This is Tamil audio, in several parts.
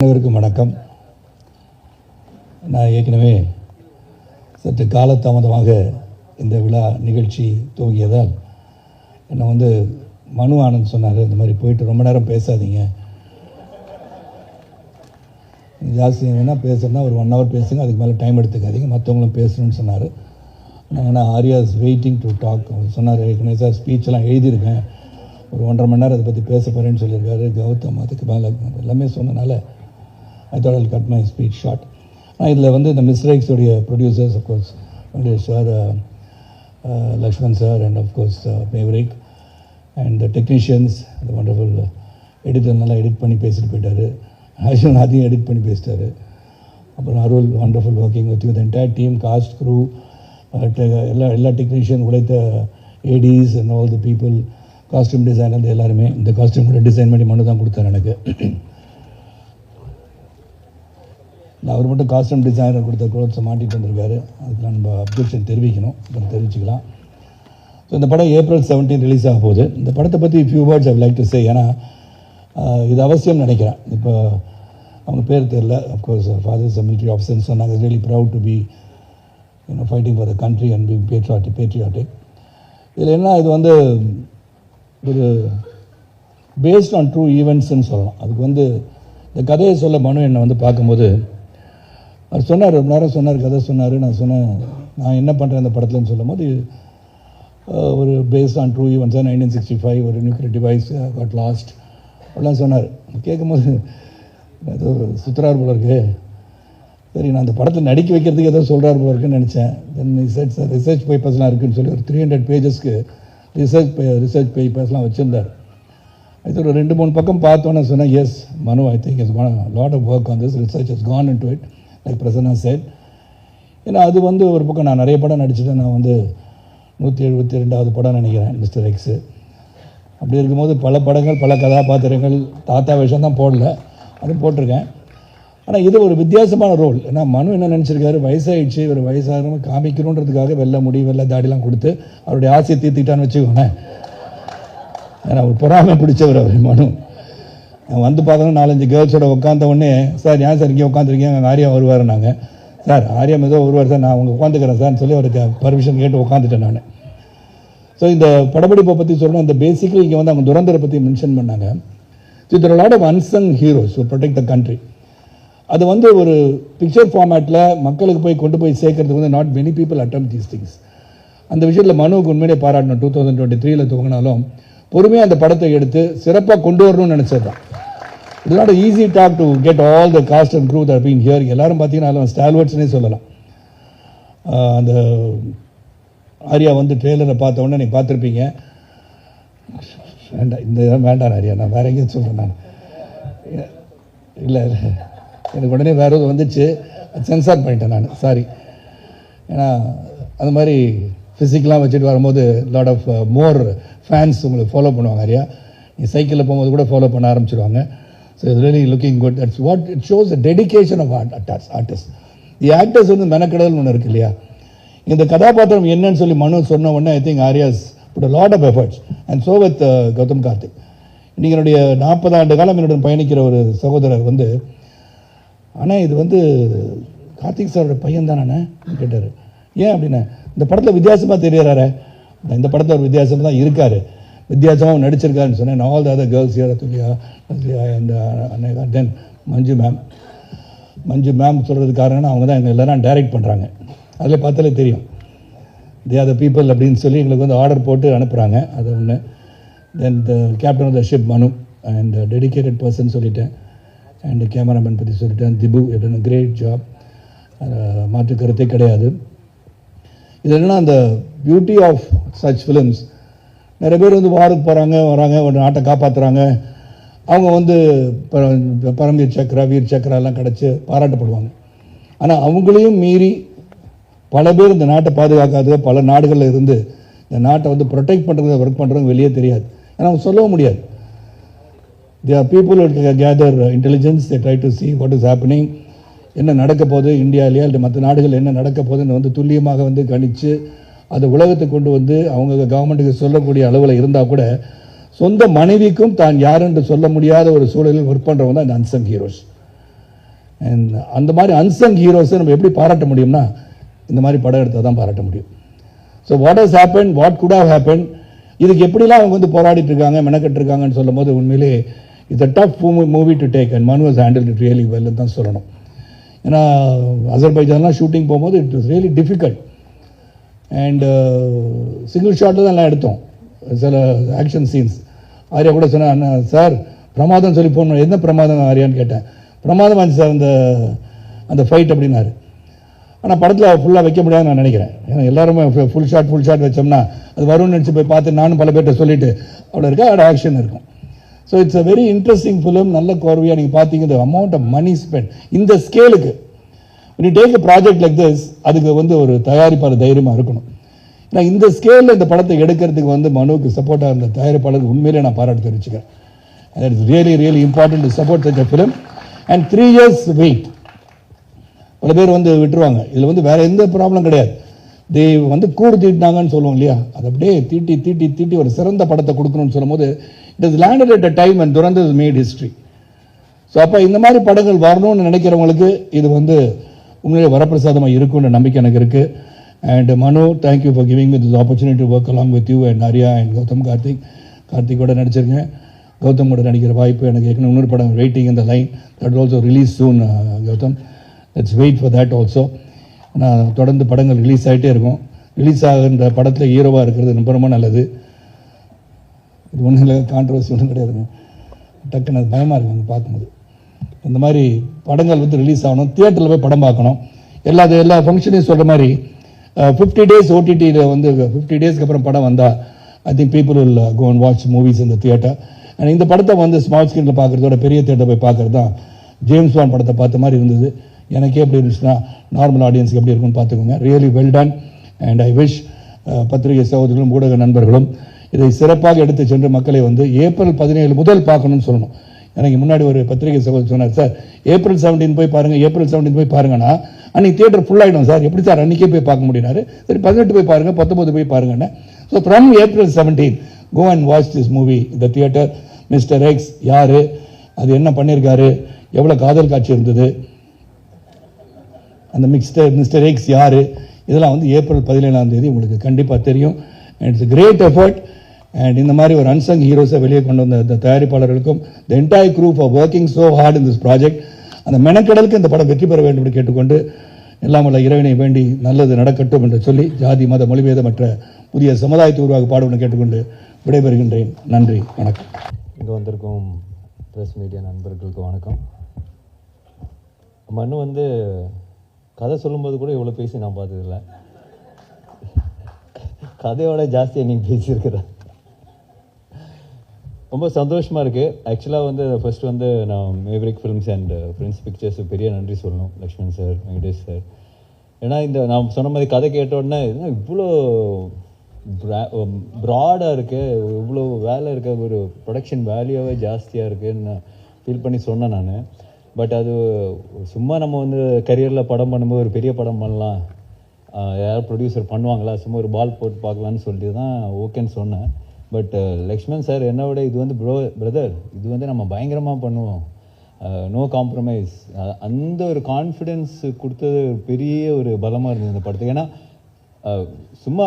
அனைவருக்கும் வணக்கம். நான் ஏற்கனவே சற்று காலதாமதமாக இந்த விழா நிகழ்ச்சி துவங்கியதால் என்னை மனு ஆனந்த் சொன்னார், இந்த மாதிரி போயிட்டு ரொம்ப நேரம் பேசாதீங்க, ஜாஸ்தி வேணால் பேசுகிறேன்னா ஒரு 1 hour பேசுங்க, அதுக்கு மேலே டைம் எடுத்துக்காதீங்க, மற்றவங்களும் பேசணும்னு சொன்னார். நான் ஆரியாஸ் வெயிட்டிங் டு டாக் சொன்னார். ஏற்கனவே சார் ஸ்பீச்செல்லாம் எழுதியிருக்கேன், ஒரு 1.5 மணி நேரம் அதை பற்றி பேச போகிறேன்னு சொல்லியிருக்காரு கௌதம். அதுக்கு மேலே எல்லாமே சொன்னனால I thought I'll cut my speech short. நான் இதில் இந்த மிஸ்டர் எக்ஸோடைய producers of course Venkatesh sir, Lakshman sir and of course Maverick and the technicians, the wonderful editor நல்லா எடிட் பண்ணி பேசிட்டு போயிட்டார். ஆக்சுவலாக அதையும் எடிட் பண்ணி பேசிட்டார். அப்புறம் Arul, wonderful working with you, the entire team, cast, crew, எல்லா டெக்னீஷியன், உழைத்த ADs and all the people, costume designer எல்லாருமே. இந்த காஸ்டியூம் கூட டிசைன் பண்ணி மனு தான் கொடுத்தார் எனக்கு. அவர் மட்டும் காஸ்டியூம் டிசைனர் கொடுத்த க்ளோத்ஸை மாட்டிகிட்டு வந்திருக்காரு. அதுக்கு நம்ம அப்ஜெக்ஷன் தெரிவிக்கணும், அப்புறம் தெரிவிச்சுக்கலாம். ஸோ இந்த படம் April 17 ரிலீஸ் ஆக போகுது. இந்த படத்தை பற்றி few words I like to say. ஏன்னா இது அவசியம் நினைக்கிறேன். இப்போ அவங்க பேர் தெரியல, அஃப்கோர்ஸ் ஃபாதர் இஸ் மிலிட்ரி ஆஃபீஸர்னு சொன்னாங்க. Is really proud to be fighting for the country and be patriotic. இதில் என்ன, இது ஒரு பேஸ்ட் ஆன் ட்ரூ ஈவெண்ட்ஸ்ன்னு சொல்லலாம். அதுக்கு இந்த கதையை சொல்ல மனு என்னை பார்க்கும்போது அவர் சொன்னார், ரொம்ப நேரம் சொன்னார், கதை சொன்னார். நான் சொன்னேன் நான் என்ன பண்ணுறேன் இந்த படத்துலன்னு சொல்லும் போது, ஒரு பேஸ்ட் ஆன் ட்ரூ ஈவெண்ட்ஸ், 1965 ஒரு நியூக்ளியர் டிவைஸ் காட் லாஸ்ட் அப்படிலாம் சொன்னார். கேட்கும்போது ஏதோ சுற்றுறார் போல இருக்கு. சரி, நான் அந்த படத்தை நடிக்க வைக்கிறதுக்கு ஏதோ சொல்கிறார் போல இருக்குன்னு நினச்சேன். தென் ரிசர்ச் பேப்பர்ஸ்லாம் இருக்குதுன்னு சொல்லி ஒரு 300 பேஜஸ்க்கு ரிசர்ச் பேப்பர்ஸ்லாம் வச்சுருந்தார். அது ஒரு 2-3 பக்கம் பார்த்தோன்னே சொன்னேன், yes Manu, I think is lot of work on this, research has gone into it, like Prasanna said. ஏன்னா அது ஒரு பக்கம் நான் நிறைய படம் நடிச்சுட்டேன். நான் 172வது படம் நினைக்கிறேன் மிஸ்டர் எக்ஸு. அப்படி இருக்கும்போது பல படங்கள், பல கதாபாத்திரங்கள், தாத்தா வேஷம் தான் போடல, அதுவும் போட்டிருக்கேன். ஆனால் இது ஒரு வித்தியாசமான ரோல். ஏன்னா மனு என்ன நினச்சிருக்காரு, வயசாகிடுச்சு, ஒரு வயசாக காமிக்கணுன்றதுக்காக வெள்ளை முடி வெள்ளை தாடிலாம் கொடுத்து அவருடைய ஆசையை தீர்த்திட்டான்னு வச்சுக்கோங்க. ஏன்னா ஒரு பொறாமை பிடிச்சவர் அவர் மனு. பார்த்தோன்னா 4-5 கேர்ள்ஸோட உட்காந்த உடனே, சார் ஏன் சார் இங்கே உட்காந்துருக்கீங்க, அங்கே ஆரியா வருவார். நாங்கள் சார் ஆரியா ஏதோ வருவார் சார், நான் அவங்க உட்காந்துக்கிறேன் சார்னு சொல்லி அவருக்கு பர்மிஷன் கேட்டு உட்காந்துட்டேன் நான். ஸோ இந்த படப்பிடிப்பை பற்றி சொல்லணும். இந்த பேசிக்கலி இங்கே அவங்க துரந்தரை பற்றி மென்ஷன் பண்ணாங்க. ஸோ இதில் lot of unsung heroes to protect the country. அது ஒரு பிக்சர் ஃபார்மேட்டில் மக்களுக்கு கொண்டு போய் சேர்க்கறதுக்கு not many people attempt these things. அந்த விஷயத்தில் மனுவுக்கு உண்மையிலே பாராட்டணும். 2023 துவங்கினாலும் பொறுமையாக அந்த படத்தை எடுத்து சிறப்பாக கொண்டு வரணும்னு நினச்சது தான். It's not easy task to get all the cast and crew that been here. எல்லாரும் பார்த்தீங்கன்னா ஸ்டால்வர்ட்ஸ்னே சொல்லலாம். அந்த ஆரியா ட்ரெய்லரை பார்த்த உடனே நீங்கள் பார்த்துருப்பீங்க. வேண்டாம், இந்த வேண்டாம் ஆரியா, நான் வேற எங்கேயும் சொல்கிறேன். நான் இல்லை எனக்கு உடனே வேறு எதுவும் வந்துச்சு, சென்சார் பண்ணிட்டேன் நான், சாரி. ஏன்னா அது மாதிரி ஃபிசிக்கலாக வச்சுட்டு வரும்போது லாட் ஆஃப் மோர் ஃபேன்ஸ் உங்களுக்கு ஃபாலோ பண்ணுவாங்க. நிறையா நீ சைக்கிளில் போகும்போது கூட ஃபாலோ பண்ண ஆரம்பிச்சிடுவாங்க. So it's really looking good. That's what it shows the dedication of artist. The actors மெனக்கடல் ஒன்று இருக்கு இல்லையா. இந்த கதாபாத்திரம் என்னன்னு சொல்லி மனு சொன்ன உடனே I think Arya's put a lot of efforts and so with Gautham Karthik. இன்றைக்கி என்னுடைய 40 ஆண்டு காலம் என்னுடன் பயணிக்கிற ஒரு சகோதரர் ஆனால் இது கார்த்திக் சாரோட பையன் தானே கேட்டார். ஏன் அப்படின்னா, இந்த படத்தில் வித்தியாசமாக தெரியறாரு, இந்த படத்தில் ஒரு வித்தியாசமாக தான் இருக்கார், வித்தியாசமாக நடிச்சிருக்காருன்னு சொன்னேன். All the other girls here, Athulya and then Manju ma'am சொல்கிறதுக்கு காரணம் அவங்க தான் எங்கள் எல்லோரும் டைரக்ட் பண்ணுறாங்க. அதில் பார்த்தாலே தெரியும் தே ஆர் த பீப்புள் அப்படின்னு சொல்லி எங்களுக்கு ஆர்டர் போட்டு அனுப்புகிறாங்க. அது ஒன்று. Then the captain of the ship Manu and dedicated person சொல்லிட்டேன். அண்ட் கேமராமேன் பற்றி சொல்லிட்டேன், திபு இட் கிரேட் ஜாப், மாற்று கருத்தே கிடையாது. இது என்னென்னா, அந்த பியூட்டி ஆஃப் சச் ஃபிலிம்ஸ், நிறைய பேர் வாருக்கு போகிறாங்க வராங்க, ஒரு நாட்டை காப்பாற்றுறாங்க. அவங்க பரம்வீர் சக்ரா, வீர் சக்ரா எல்லாம் கிடச்சி பாராட்டப்படுவாங்க. ஆனால் அவங்களையும் மீறி பல பேர் இந்த நாட்டை பாதுகாக்காத பல நாடுகளில் இருந்து இந்த நாட்டை ப்ரொடெக்ட் பண்ணுறது, ஒர்க் பண்ணுறவங்க வெளியே தெரியாது. ஏன்னா அவங்க சொல்லவும் முடியாது. There are people who gather intelligence, they try to see what is happening, என்ன நடக்க போகுது இந்தியாவிலேயே இல்லை மற்ற நாடுகள் என்ன நடக்க போகுதுன்னு துல்லியமாக கணித்து அதை உலகத்துக்கு கொண்டு அவங்க கவர்மெண்ட்டுக்கு சொல்லக்கூடிய அளவில் இருந்தால் கூட சொந்த மனைவிக்கும் தான் யார் என்று சொல்ல முடியாத ஒரு சூழலில் ஒர்க் பண்ணுறவங்க தான் இந்த அன்சங் ஹீரோஸ். அண்ட் அந்த மாதிரி அன்சங் ஹீரோஸை நம்ம எப்படி பாராட்ட முடியும்னா இந்த மாதிரி படம் எடுத்தால் தான் பாராட்ட முடியும். So what has happen, what good have happen, இதுக்கு எப்படிலாம் அவங்க வந்து போராடிட்டு இருக்காங்க, மெனக்கட்டு இருக்காங்கன்னு சொல்லும் போது உண்மையிலே it's a tough movie to take and Manu has handle it really வெல்னு தான் சொல்லணும். ஏன்னா அசர்பைஜான்லாம் ஷூட்டிங் போகும்போது it was really difficult and single ஷாட்டில் தான் எல்லாம் எடுத்தோம். சில ஆக்ஷன் சீன்ஸ் ஆர்யா கூட சொன்னேன், சார் பிரமாதம் சொல்லி போகணும். என்ன பிரமாதம் ஆர்யான்னு கேட்டேன். பிரமாதம் ஆச்சு சார் அந்த ஃபைட் அப்படின்னாரு. ஆனால் படத்தில் ஃபுல்லாக வைக்க முடியாதுன்னு நான் நினைக்கிறேன். ஏன்னா எல்லாருமே ஃபுல் ஷாட் வச்சோம்னா அது வரும்னு நினச்சி போய் பார்த்து நானும் பல பேர்கிட்ட சொல்லிவிட்டு அவ்வளோ இருக்கா அதோட ஆக்ஷன் இருக்கும். So it's a very interesting film. நல்ல கோர்வையாக நீங்கள் பார்த்தீங்க. The amount of money spend இந்த ஸ்கேலுக்கு நீ take a project like this, அதுக்கு வந்து ஒரு தயாரிப்பாளர் தைரியமாக இருக்கணும். நான் இந்த ஸ்கேலில் இந்த படத்தை எடுக்கிறதுக்கு வந்து மனுவுக்கு சப்போர்ட்டாக இருந்த தயாரிப்பாளர் உண்மையிலே நான் பாராட்டு தெரிவிச்சுக்கிறேன். That is really important to support such a film. And 3 years wait. பல பேர் வந்து விட்டுருவாங்க. இதில் வந்து வேற எந்த ப்ராப்ளம் கிடையாது. தே வந்து கூடு தீட்டினாங்கன்னு சொல்லுவோம் இல்லையா, அது அப்படியே தீட்டி ஒரு சிறந்த படத்தை கொடுக்கணும்னு சொல்லும் போது it is landed at a time and Durandhar is made history. So அப்போ இந்த மாதிரி படங்கள் வரணும்னு நினைக்கிறவங்களுக்கு இது வந்து உண்மையிலே வரப்பிரசாதமாக இருக்கும்னு நம்பிக்கை எனக்கு இருக்குது. And Manu, thank you for giving with this opportunity to work along with you and Arya and Gautham. கார்த்திகோட நடிச்சிருக்கேன். கௌதம் கூட நடிக்கிற வாய்ப்பு எனக்கு ஏற்கனவே இன்னொரு படம் வெயிட்டிங் இந்த line that also release soon. Gautham, let's wait for that also. ஆனால் தொடர்ந்து படங்கள் ரிலீஸ் ஆகிட்டே இருக்கும். ரிலீஸ் ஆகின்ற படத்தில் ஹீரோவாக இருக்கிறது ரொம்ப ரொம்ப நல்லது. இது ஒன்றும் இல்லை, கான்ட்ரவர்சி ஒன்றும் கிடையாதுங்க. டக்குன்னு அது பயமாக இருக்குங்க பார்க்கும்போது. இந்த மாதிரி படங்கள் வந்து ரிலீஸ் ஆகணும், தியேட்டரில் போய் படம் பார்க்கணும். எல்லா ஃபங்க்ஷனையும் சொல்கிற மாதிரி 50 days ஓடிடியில் வந்து 50 daysக்கு அப்புறம் படம் வந்தால் I think people will go and watch movies இந்த தியேட்டர். அண்ட் இந்த படத்தை வந்து ஸ்மால் ஸ்க்ரீனில் பார்க்குறதோட பெரிய தியேட்டர் போய் பார்க்குறது தான் ஜேம்ஸ் பாண்ட் படத்தை பார்த்த மாதிரி இருந்தது. எனக்கே எப்படி இருந்துச்சுன்னா நார்மல் ஆடியன்ஸுக்கு எப்படி இருக்குன்னு பார்த்துக்கோங்க. Really well done. And I wish பத்திரிகை சகோதரர்களும் ஊடக நண்பர்களும் இதை சிறப்பாக எடுத்து சென்று மக்களை வந்து April 17 முதல் பார்க்கணும்னு சொல்லணும். எனக்கு முன்னாடி ஒரு பத்திரிகை சகோதரர் சொன்னார், சார் April 17 போய் பாருங்கள், April 17 போய் பாருங்கன்னா அன்றைக்கி தியேட்டர் ஃபுல் ஆகிடும் சார், எப்படி சார் அன்றைக்கே போய் பார்க்க முடியினாரு. சரி 18 போய் பாருங்கள், 19 போய் பாருங்கன்னு. So from April 17 go and watch this movie இந்த தியேட்டர். மிஸ்டர் எக்ஸ் யார், அது என்ன பண்ணியிருக்காரு, எவ்வளோ காதல் காட்சி இருந்தது, அந்த மிஸ்டர் எக்ஸ் யார், இதெல்லாம் வந்து April 17 உங்களுக்கு கண்டிப்பாக தெரியும். And it's great effort. And இந்த மாதிரி ஒரு அன்சங் ஹீரோஸை வெளியே கொண்டு வந்த இந்த தயாரிப்பாளர்களுக்கும் the entire group of working so hard in this project. அந்த மெனக்கடலுக்கு இந்த படம் வெற்றி பெற வேண்டும் என்று கேட்டுக்கொண்டு எல்லாம் உள்ள இறைவனை வேண்டி நல்லது நடக்கட்டும் என்று சொல்லி ஜாதி மத மொழிபேதமற்ற புதிய சமுதாயத்தை உருவாக பாடுவன்னு கேட்டுக்கொண்டு விடைபெறுகின்றேன். நன்றி, வணக்கம். இங்கே வந்திருக்கும் ப்ரெஸ் மீடியா நண்பர்களுக்கு வணக்கம். மனு வந்து கதை சொல்லும்போது கூட இவ்வளோ பேசி நான் பார்த்ததில்ல. கதையோட ஜாஸ்தியாக நீங்கள் பேசியிருக்கிற ரொம்ப சந்தோஷமாக இருக்குது. ஆக்சுவலாக வந்து ஃபர்ஸ்ட் வந்து நான் Maverick films and Prince pictures பெரிய நன்றி சொல்லணும், லக்ஷ்மண் சார், வெங்கடேஷ் சார். ஏன்னா இந்த நான் சொன்ன மாதிரி கதை கேட்ட உடனே இவ்வளோ ப்ராடாக இருக்குது, இவ்வளோ வேலை இருக்க, ஒரு ப்ரொடக்ஷன் வேல்யூவே ஜாஸ்தியாக இருக்குதுன்னு நான் ஃபீல் பண்ணி சொன்னேன் நான். பட் அது சும்மா நம்ம வந்து கரியரில் படம் பண்ணும்போது ஒரு பெரிய படம் பண்ணலாம், யாரும் ப்ரொடியூசர் பண்ணுவாங்களா, சும்மா ஒரு பால் போட்டு பார்க்கலான்னு சொல்லிட்டு தான் ஓகேன்னு சொன்னேன். பட் லக்ஷ்மண் சார் என்னை விட இது வந்து பிரதர் இது வந்து நம்ம பயங்கரமாக பண்ணுவோம், நோ காம்ப்ரமைஸ், அந்த ஒரு கான்ஃபிடென்ஸ் கொடுத்தது பெரிய ஒரு பலமாக இருந்தது இந்த படத்துக்கு. ஏன்னா சும்மா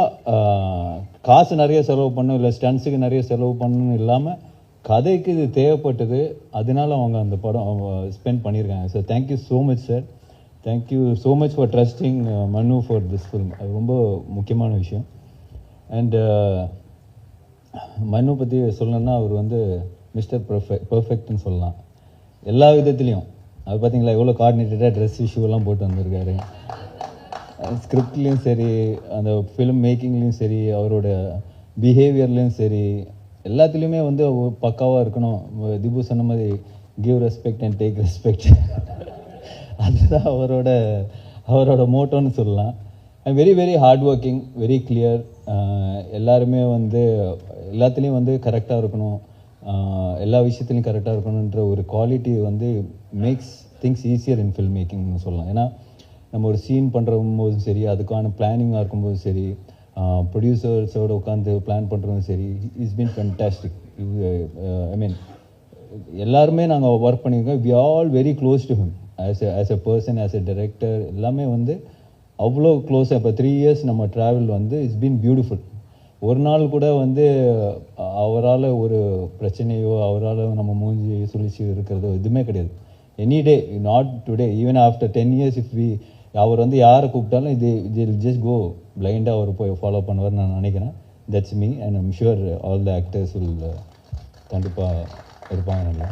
காசு நிறைய செலவு பண்ணணும், இல்லை ஸ்டன்ஸுக்கு நிறைய செலவு பண்ணணும் இல்லாமல் கதைக்கு இது தேவைப்பட்டது, அதனால அவங்க அந்த படம் ஸ்பெண்ட் பண்ணியிருக்காங்க. So thank you so much sir, thank you so much for trusting மனு ஃபார் திஸ் ஃபிலிம். அது ரொம்ப முக்கியமான விஷயம். அண்ட் மனு பற்றி சொல்லணும்னா அவர் வந்து மிஸ்டர் பர்ஃபெக்ட்னு சொல்லலாம் எல்லா விதத்துலேயும். அது பார்த்தீங்களா எவ்வளோ கோஆர்டினேட்டடாக ட்ரெஸ் இஷ்யூலாம் போட்டு வந்திருக்காரு. ஸ்கிரிப்ட்லேயும் சரி, அந்த ஃபிலிம் மேக்கிங்லேயும் சரி, அவரோட பிஹேவியர்லேயும் சரி, எல்லாத்துலேயுமே வந்து பக்காவாக இருக்கணும். திபு சொன்ன மாதிரி give respect and take respect, அதுதான் அவரோட மோட்டோன்னு சொல்லலாம். And very hard working, very clear. எல்லாருமே வந்து எல்லாத்துலேயும் வந்து கரெக்டாக இருக்கணும், எல்லா விஷயத்துலையும் கரெக்டாக இருக்கணுன்ற ஒரு குவாலிட்டி வந்து makes things easier in film மேக்கிங்னு சொல்லலாம். ஏன்னா நம்ம ஒரு சீன் பண்ணுறம்போதும் சரி, அதுக்கான பிளானிங்காக இருக்கும்போதும் சரி, ப்ரொடியூசர்ஸோட உட்காந்து பிளான் பண்ணுறதும் சரி, it's been fantastic. I mean எல்லாருமே நாங்கள் ஒர்க் பண்ணியிருக்கோம். We all very close to him. As a person, as a director எல்லாமே வந்து அவ்வளோ க்ளோஸாக. இப்போ 3 இயர்ஸ் நம்ம ட்ராவல் வந்து இட்ஸ் பீன் பியூட்டிஃபுல். ஒரு நாள் கூட வந்து அவரால் ஒரு பிரச்சனையோ அவரால் நம்ம மூஞ்சி சுழிச்சு இருக்கிறதோ எதுவுமே கிடையாது. Any day, not today, even after 10 years if we அவர் வந்து யாரை கூப்பிட்டாலும் இது ஜஸ்ட் கோ பிளைண்டாக அவர் போய் ஃபாலோ பண்ணுவார் நான் நினைக்கிறேன். That's me and I'm sure all the actors will கண்டிப்பாக இருப்பாங்க நல்லா.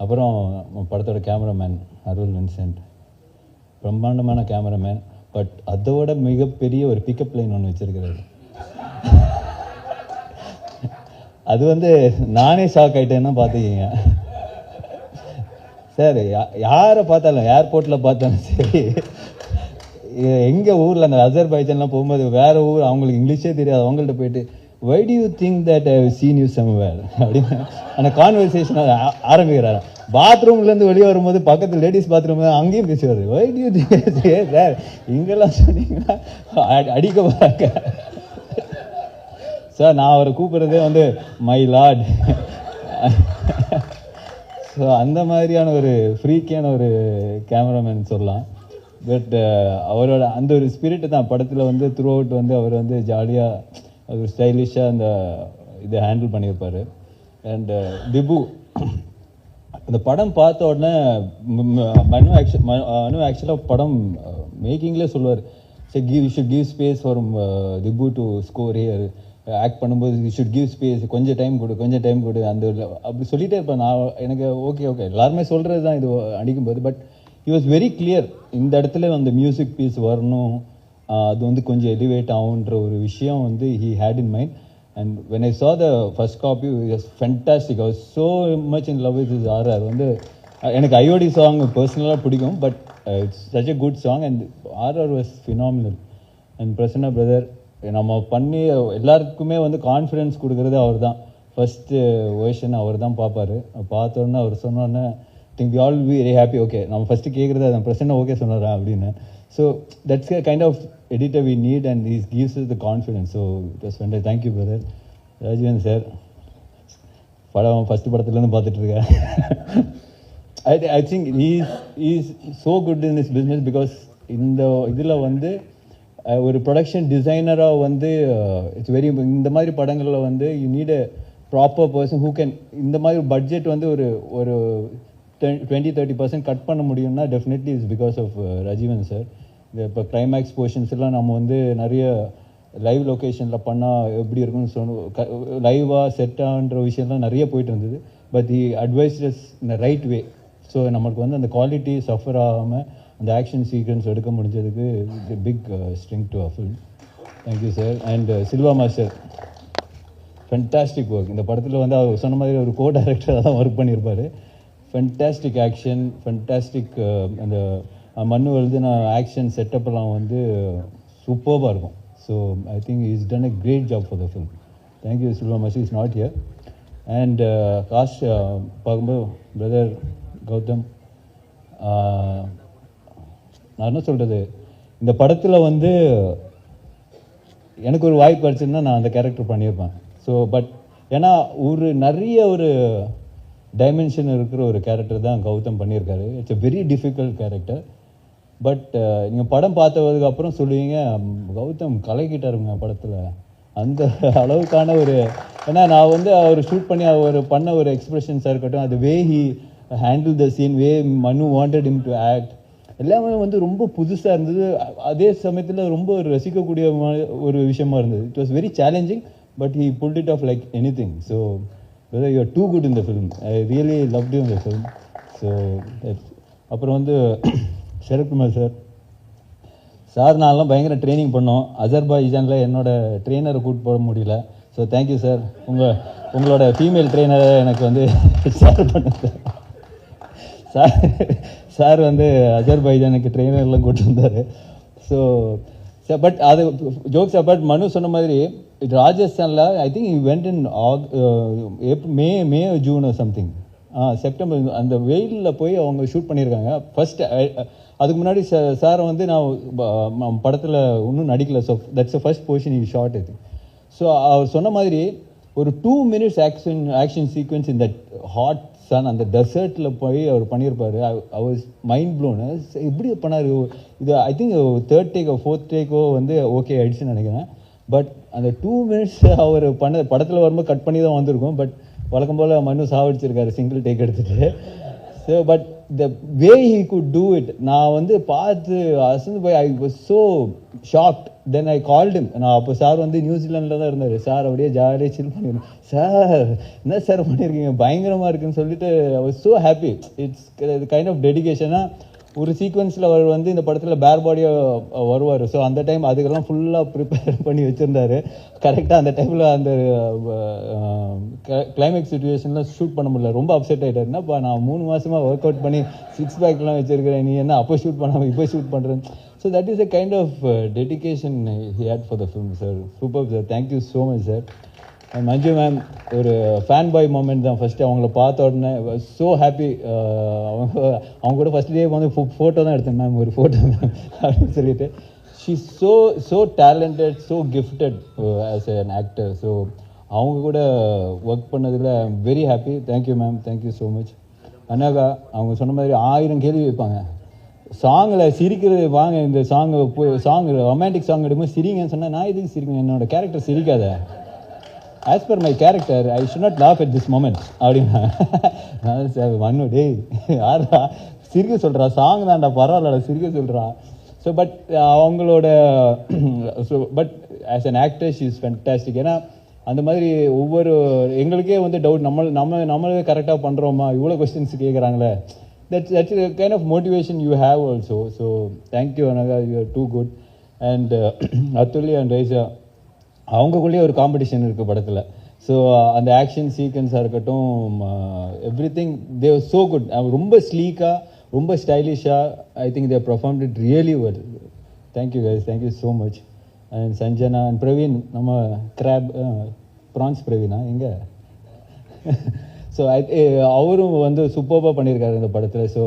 அப்புறம் படத்தோட கேமராமேன் அருள் வின்சென்ட், பிரம்மாண்டமான கேமராமேன். பட் அதோட மிகப்பெரிய ஒரு பிக்கப் லைன் ஒன்று வச்சிருக்கிறாரு. அது வந்து நானே ஷாக் ஆகிட்டேன்னா பார்த்துக்கிங்க சார். யாரை பார்த்தாலும் ஏர்போர்ட்டில் பார்த்தாலும் சரி, எங்கள் ஊரில் அந்த அசர்பைஜான்லாம் போகும்போது வேறு ஊர் அவங்களுக்கு இங்கிலீஷே தெரியாது, அவங்கள்ட்ட போயிட்டு why do you think that I have seen you somewhere அப்படின்னு அந்த கான்வர்சேஷன் ஆரம்பிக்கிறாரு. பாத்ரூம்லேருந்து வெளியே வரும்போது பக்கத்தில் லேடிஸ் பாத்ரூம் அங்கேயும் பேசுவார். why do you think sir இங்கெல்லாம் சொன்னீங்கன்னா அடிக்க போகிறாங்க சார். நான் அவரை கூப்பிட்றதே வந்து மை லார்ட். ஸோ அந்த மாதிரியான ஒரு ஃப்ரீக்கியான ஒரு கேமராமேன் சொல்லலாம். பட் அவரோட அந்த ஒரு ஸ்பிரிட்டு தான் படத்தில் வந்து த்ரூ அவுட் வந்து அவர் வந்து ஜாலியாக அது ஸ்டைலிஷாக அந்த இதை ஹேண்டில் பண்ணியிருப்பார். அண்ட் திபு அந்த படம் பார்த்த உடனே மனு ஆக்சுவலாக படம் மேக்கிங்லேயே சொல்லுவார், சரி you should give space for Dipu to score here, act பண்ணும்போது யூ ஷுட் கிவ் ஸ்பேஸ், கொஞ்சம் டைம் கொடு அந்த அப்படி சொல்லிகிட்டே இருப்பேன். நான் எனக்கு ஓகே எல்லாருமே சொல்கிறது தான் இது அடிக்கும்போது. But he was very clear, இந்த இடத்துல அந்த மியூசிக் பீஸ் வரணும், அது வந்து கொஞ்சம் எலிவேட் ஆகுன்ற ஒரு விஷயம் வந்து he had in mind. And when I saw the first copy it fantastic. I was so much in love with RR. வந்து எனக்கு ஐஓடி சாங் பர்சனலாக பிடிக்கும், but it's such a good song and RR was phenomenal. And Prasanna brother நம்ம பண்ணி எல்லாருக்குமே வந்து கான்ஃபிடென்ஸ் கொடுக்குறது அவர் தான். ஃபஸ்ட்டு வேர்ஷன் அவர் தான் பார்ப்பார். பார்த்தோன்னே அவர் சொன்னோன்னே think we all be very happy. Okay நம்ம ஃபஸ்ட்டு கேட்குறது அதை பிரசன்னா ஓகே சொன்னாரா அப்படின்னு. So that's a kind of editor we need and he gives us the confidence. So it was fantastic. Thank you brother. Rajeevan sir படம் ஃபஸ்ட்டு படத்துலேருந்து பார்த்துட்ருக்கேன். I think he is so good in this business because இந்த இதில் வந்து ஒரு ப்ரொடக்ஷன் டிசைனராக வந்து இட்ஸ் வெரி இந்த மாதிரி படங்களில் வந்து you need a proper person who can இந்த மாதிரி பட்ஜெட் வந்து ஒரு 20-30% கட் பண்ண முடியும்னா definitely is because of Rajeevan sir. இப்போ கிளைமேக்ஸ் போர்ஷன்ஸ் எல்லாம் நம்ம வந்து நிறைய லைவ் லொக்கேஷனில் பண்ணால் எப்படி இருக்குன்னு சொன்ன லைவாக செட்டான்ற விஷயம்லாம் நிறைய போயிட்டு இருந்தது. But the advices in right way. So நமக்கு வந்து அந்த குவாலிட்டி சஃபர் ஆகாமல் அந்த ஆக்ஷன் சீக்வன்ஸ் எடுக்க முடிஞ்சதுக்கு big strength to a film. Thank you sir. And Silva master fantastic work. இந்த படத்தில் வந்து அவர் சொன்ன மாதிரி ஒரு கோ டைரக்டராக தான் ஒர்க் பண்ணியிருப்பார். ஃபென்டாஸ்டிக் ஆக்ஷன், ஃபென்டாஸ்டிக் அந்த மண்ணு எழுதின ஆக்ஷன் செட்டப்லாம் வந்து சூப்பராக இருக்கும். So I think is done a great job for the film. Thank you Silva master is not here. And cast பார்க்கும்போது பிரதர் கௌதம், நான் என்ன சொல்கிறது, இந்த படத்தில் வந்து எனக்கு ஒரு வாய்ப்பு கிடச்சிருந்தா நான் அந்த கேரக்டர் பண்ணியிருப்பேன். ஸோ பட் ஏன்னா நிறைய ஒரு டைமென்ஷன் இருக்கிற ஒரு கேரக்டர் தான் கௌதம் பண்ணியிருக்காரு. It's a very difficult character. But நீங்கள் படம் பார்த்ததுக்கு அப்புறம் சொல்லுவீங்க கௌதம் கலக்கிட்டாருங்க படத்தில். அந்த அளவுக்கான ஒரு ஏன்னா நான் வந்து அவர் ஷூட் பண்ணி அவர் பண்ண ஒரு எக்ஸ்பிரஷன்ஸாக இருக்கட்டும், அது way he handle the scene, way Manu wanted him to act, எல்லாமே வந்து ரொம்ப புதுசாக இருந்தது. அதே சமயத்தில் ரொம்ப ரசிக்கக்கூடிய ஒரு விஷயமா இருந்தது. It was very challenging but he pulled it of like any thing. So whether you are too good in the film. I really loved you in the film. So அப்புறம் வந்து சரத்குமார் சார் நான்லாம் பயங்கர ட்ரைனிங் பண்ணோம். அசர்பைஜானில் என்னோட ட்ரெயினரை கூப்பிட்டு போக முடியல. So thank you sir. உங்களோட ஃபீமேல் ட்ரெயினரை எனக்கு வந்து ஷேர் பண்ணுங்க சார் வந்து அசர்பைஜானுக்கு ட்ரெயினர்லாம் கூப்பிட்டு வந்தார். ஸோ பட் அது ஜோக்ஸ் அப்பார்ட், மனு சொன்ன மாதிரி ராஜஸ்தானில் I think you went in May June something September அந்த வெயிலில் போய் அவங்க ஷூட் பண்ணியிருக்காங்க. ஃபர்ஸ்ட் அதுக்கு முன்னாடி சாரை வந்து நான் படத்தில் இன்னும் நடிக்கல. So that's a first portion you shot இது. ஸோ அவர் சொன்ன மாதிரி ஒரு 2 minutes action sequence in that hot sun அந்த டெசர்ட்டில் போய் அவர் பண்ணியிருப்பார். ஐ வாஸ் மைண்ட் ப்ளோனு. எப்படி பண்ணார் இது? ஐ திங்க் 3rd டேக்கோ 4th டேக்கோ வந்து ஓகே ஆயிடுச்சுன்னு நினைக்கிறேன். பட் அந்த 2 minutes அவர் படத்தில் வரும்போது கட் பண்ணி தான் வந்திருக்கும். பட் வழக்கம் போல் மனு சாவடிச்சிருக்காரு சிங்கிள் டேக் எடுத்துகிட்டு. So but the way he could do it, நான் வந்து பார்த்து அசந்து போய் ஐ was so shocked. Then I called him. நான் அப்போ சார் வந்து நியூசிலாண்டில் தான் இருந்தார். சார் அப்படியே ஜாலியாக சில் பண்ணிருந்தேன். சார் என்ன சார் பண்ணியிருக்கீங்க, பயங்கரமாக இருக்குன்னு சொல்லிட்டு I was so happy. It's kind of டெடிகேஷனாக ஒரு சீக்வன்ஸில் அவர் வந்து இந்த படத்தில் பேர் பாடியாக வருவார். ஸோ அந்த டைம் அதுக்கெல்லாம் ஃபுல்லாக ப்ரிப்பேர் பண்ணி வச்சுருந்தாரு. கரெக்டாக அந்த டைமில் அந்த கிளைமேக்ஸ் சுச்சுவேஷன்லாம் ஷூட் பண்ண முடியல. ரொம்ப அப்செட் ஆகிட்டார். என்னப்பா நான் 3 மாதமாக ஒர்க் அவுட் பண்ணி 6 பேக்லாம் வச்சுருக்கிறேன், நீ என்ன அப்போ ஷூட் பண்ணாமல் இப்போ ஷூட் பண்ணுறேன். So that is a kind of dedication he had for the film, sir. Superb, sir. Thank you so much, sir. Manju ma'am ஒரு ஃபேன் பாய் மூமெண்ட் தான். ஃபஸ்ட்டு அவங்கள பார்த்த உடனே ஸோ ஹாப்பி. அவங்க கூட ஃபஸ்ட் டே வந்து ஃபோட்டோ தான் எடுத்தேன் மேம், ஒரு ஃபோட்டோ மேம் அப்படின்னு சொல்லிட்டு. She so talented, so gifted as an actor. So அவங்க கூட ஒர்க் பண்ணதில் very happy. Thank you ma'am, thank you so much. Anagha அவங்க சொன்ன மாதிரி 1000 கேள்வி வைப்பாங்க. சாங்கில் சிரிக்கிறது, வாங்க இந்த சாங் ரொமான்டிக் சாங் எடுக்கும்போது சிரிங்கன்னு சொன்னால் நான் இதுக்கு சிரிக்கணும், என்னோட கேரக்டர் சிரிக்காத, as per my character I should not laugh at this moment அப்படின்னா. சார் மண்ணு டேய் யாரா சிரிக்க சொல்கிறா, சாங் தான்டா பரவாயில்ல சிரிக்க சொல்கிறா. ஸோ பட் அவங்களோட but as an actor she is fantastic. ஏன்னா அந்த மாதிரி ஒவ்வொரு எங்களுக்கே வந்து டவுட், நம்மளே கரெக்டாக பண்ணுறோமா, இவ்வளோ questions கேட்குறாங்களே. that's a kind of motivation you have also. So thank you Anaga, you are too good. And Atuli and Raisa அவங்களுக்குள்ளேயே ஒரு காம்படிஷன் இருக்குது படத்தில். ஸோ அந்த ஆக்ஷன் சீக்வன்ஸாக இருக்கட்டும், everything they are so good. ரொம்ப ஸ்லீக்காக, ரொம்ப ஸ்டைலிஷாக I think they performed it really well. Thank you guys, thank you so much. And Sanjana and Praveen, நம்ம ப்ரான்ஸ் பிரவீனா எங்கே ஸோ அவரும் வந்து சூப்பராக பண்ணியிருக்காரு இந்த படத்தில். So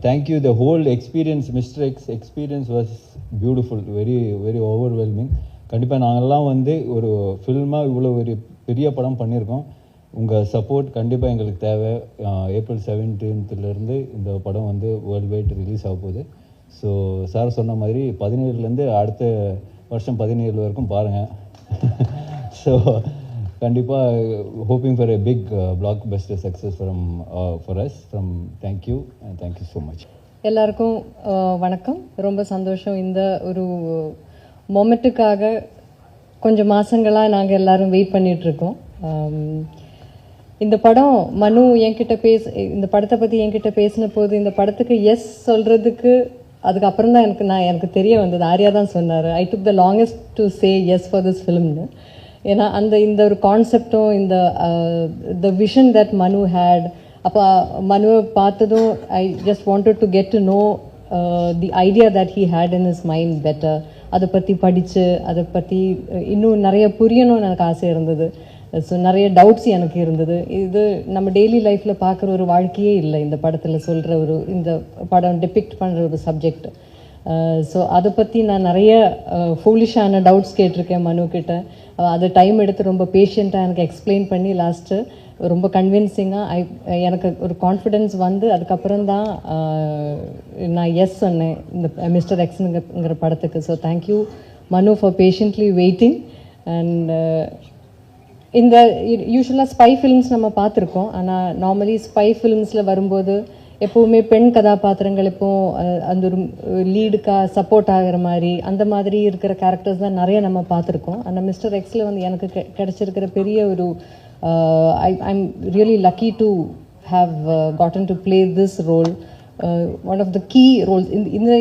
thank you. The whole experience, mister X experience was beautiful, very very overwhelming. கண்டிப்பாக நாங்கள்லாம் வந்து ஒரு ஃபில்மாக இவ்வளோ ஒரு பெரிய படம் பண்ணியிருக்கோம். உங்கள் சப்போர்ட் கண்டிப்பாக எங்களுக்கு தேவை. April 17th இந்த படம் வந்து வேர்ல்டு வைட் ரிலீஸ் ஆக போகுது. ஸோ சார் சொன்ன மாதிரி 17 அடுத்த வருஷம் 17 வரைக்கும் பாருங்கள். ஸோ கண்டிப்பாக hoping for a big blockbuster success for us from. Thank you and thank you so much. எல்லாருக்கும் வணக்கம். ரொம்ப சந்தோஷம். இந்த ஒரு மொமெண்ட்டுக்காக கொஞ்சம் மாதங்களாக நாங்கள் எல்லோரும் வெயிட் பண்ணிகிட்ருக்கோம். இந்த படம் மனு என்கிட்ட இந்த படத்தை பற்றி என்கிட்ட பேசின போது இந்த படத்துக்கு எஸ் சொல்கிறதுக்கு அதுக்கப்புறம் தான் எனக்கு தெரிய வந்தது. ஆர்யா தான் சொன்னார், I took the longest to say yes for this ஃபிலிம்னு. ஏன்னா இந்த ஒரு கான்செப்டும் இந்த விஷன் தட் மனு ஹேட். அப்போ மனுவை பார்த்ததும் I just wanted to get to know the idea that he had in his mind better. அதை பற்றி படித்து அதை பற்றி இன்னும் நிறைய புரியணும்னு எனக்கு ஆசை இருந்தது. ஸோ நிறைய டவுட்ஸ் எனக்கு இருந்தது. இது நம்ம டெய்லி லைஃப்பில் பார்க்குற ஒரு வாழ்க்கையே இல்லை இந்த படத்தில் சொல்கிற இந்த படம் டிபிக்ட் பண்ணுற ஒரு சப்ஜெக்ட். ஸோ அதை பற்றி நான் நிறைய ஃபூலிஷான டவுட்ஸ் கேட்டிருக்கேன் மனுக்கிட்ட. அதை டைம் எடுத்து ரொம்ப பேஷண்ட்டாக எனக்கு எக்ஸ்பிளைன் பண்ணி லாஸ்ட்டு ரொம்ப கன்வின்சிங்காக எனக்கு ஒரு கான்ஃபிடென்ஸ் வந்து அதுக்கப்புறம் தான் நான் எஸ் சொன்னேன் இந்த மிஸ்டர் எக்ஸுங்கிற படத்துக்கு. ஸோ தேங்க்யூ மனு ஃபார் பேஷண்ட்லி வெயிட்டிங். அண்ட் இந்த யூஸ்வலாக ஸ்பை ஃபிலிம்ஸ் நம்ம பார்த்துருக்கோம். ஆனால் நார்மலி ஸ்பை ஃபிலிம்ஸில் வரும்போது எப்போவுமே பெண் கதாபாத்திரங்கள் அந்த ஒரு லீடுக்காக சப்போர்ட் ஆகிற மாதிரி அந்த மாதிரி இருக்கிற கேரக்டர்ஸ் தான் நிறைய நம்ம பார்த்துருக்கோம். ஆனால் மிஸ்டர் எக்ஸில் வந்து எனக்கு கிடைச்சிருக்கிற பெரிய ஒரு I'm really lucky to have gotten to play this role. One of the key roles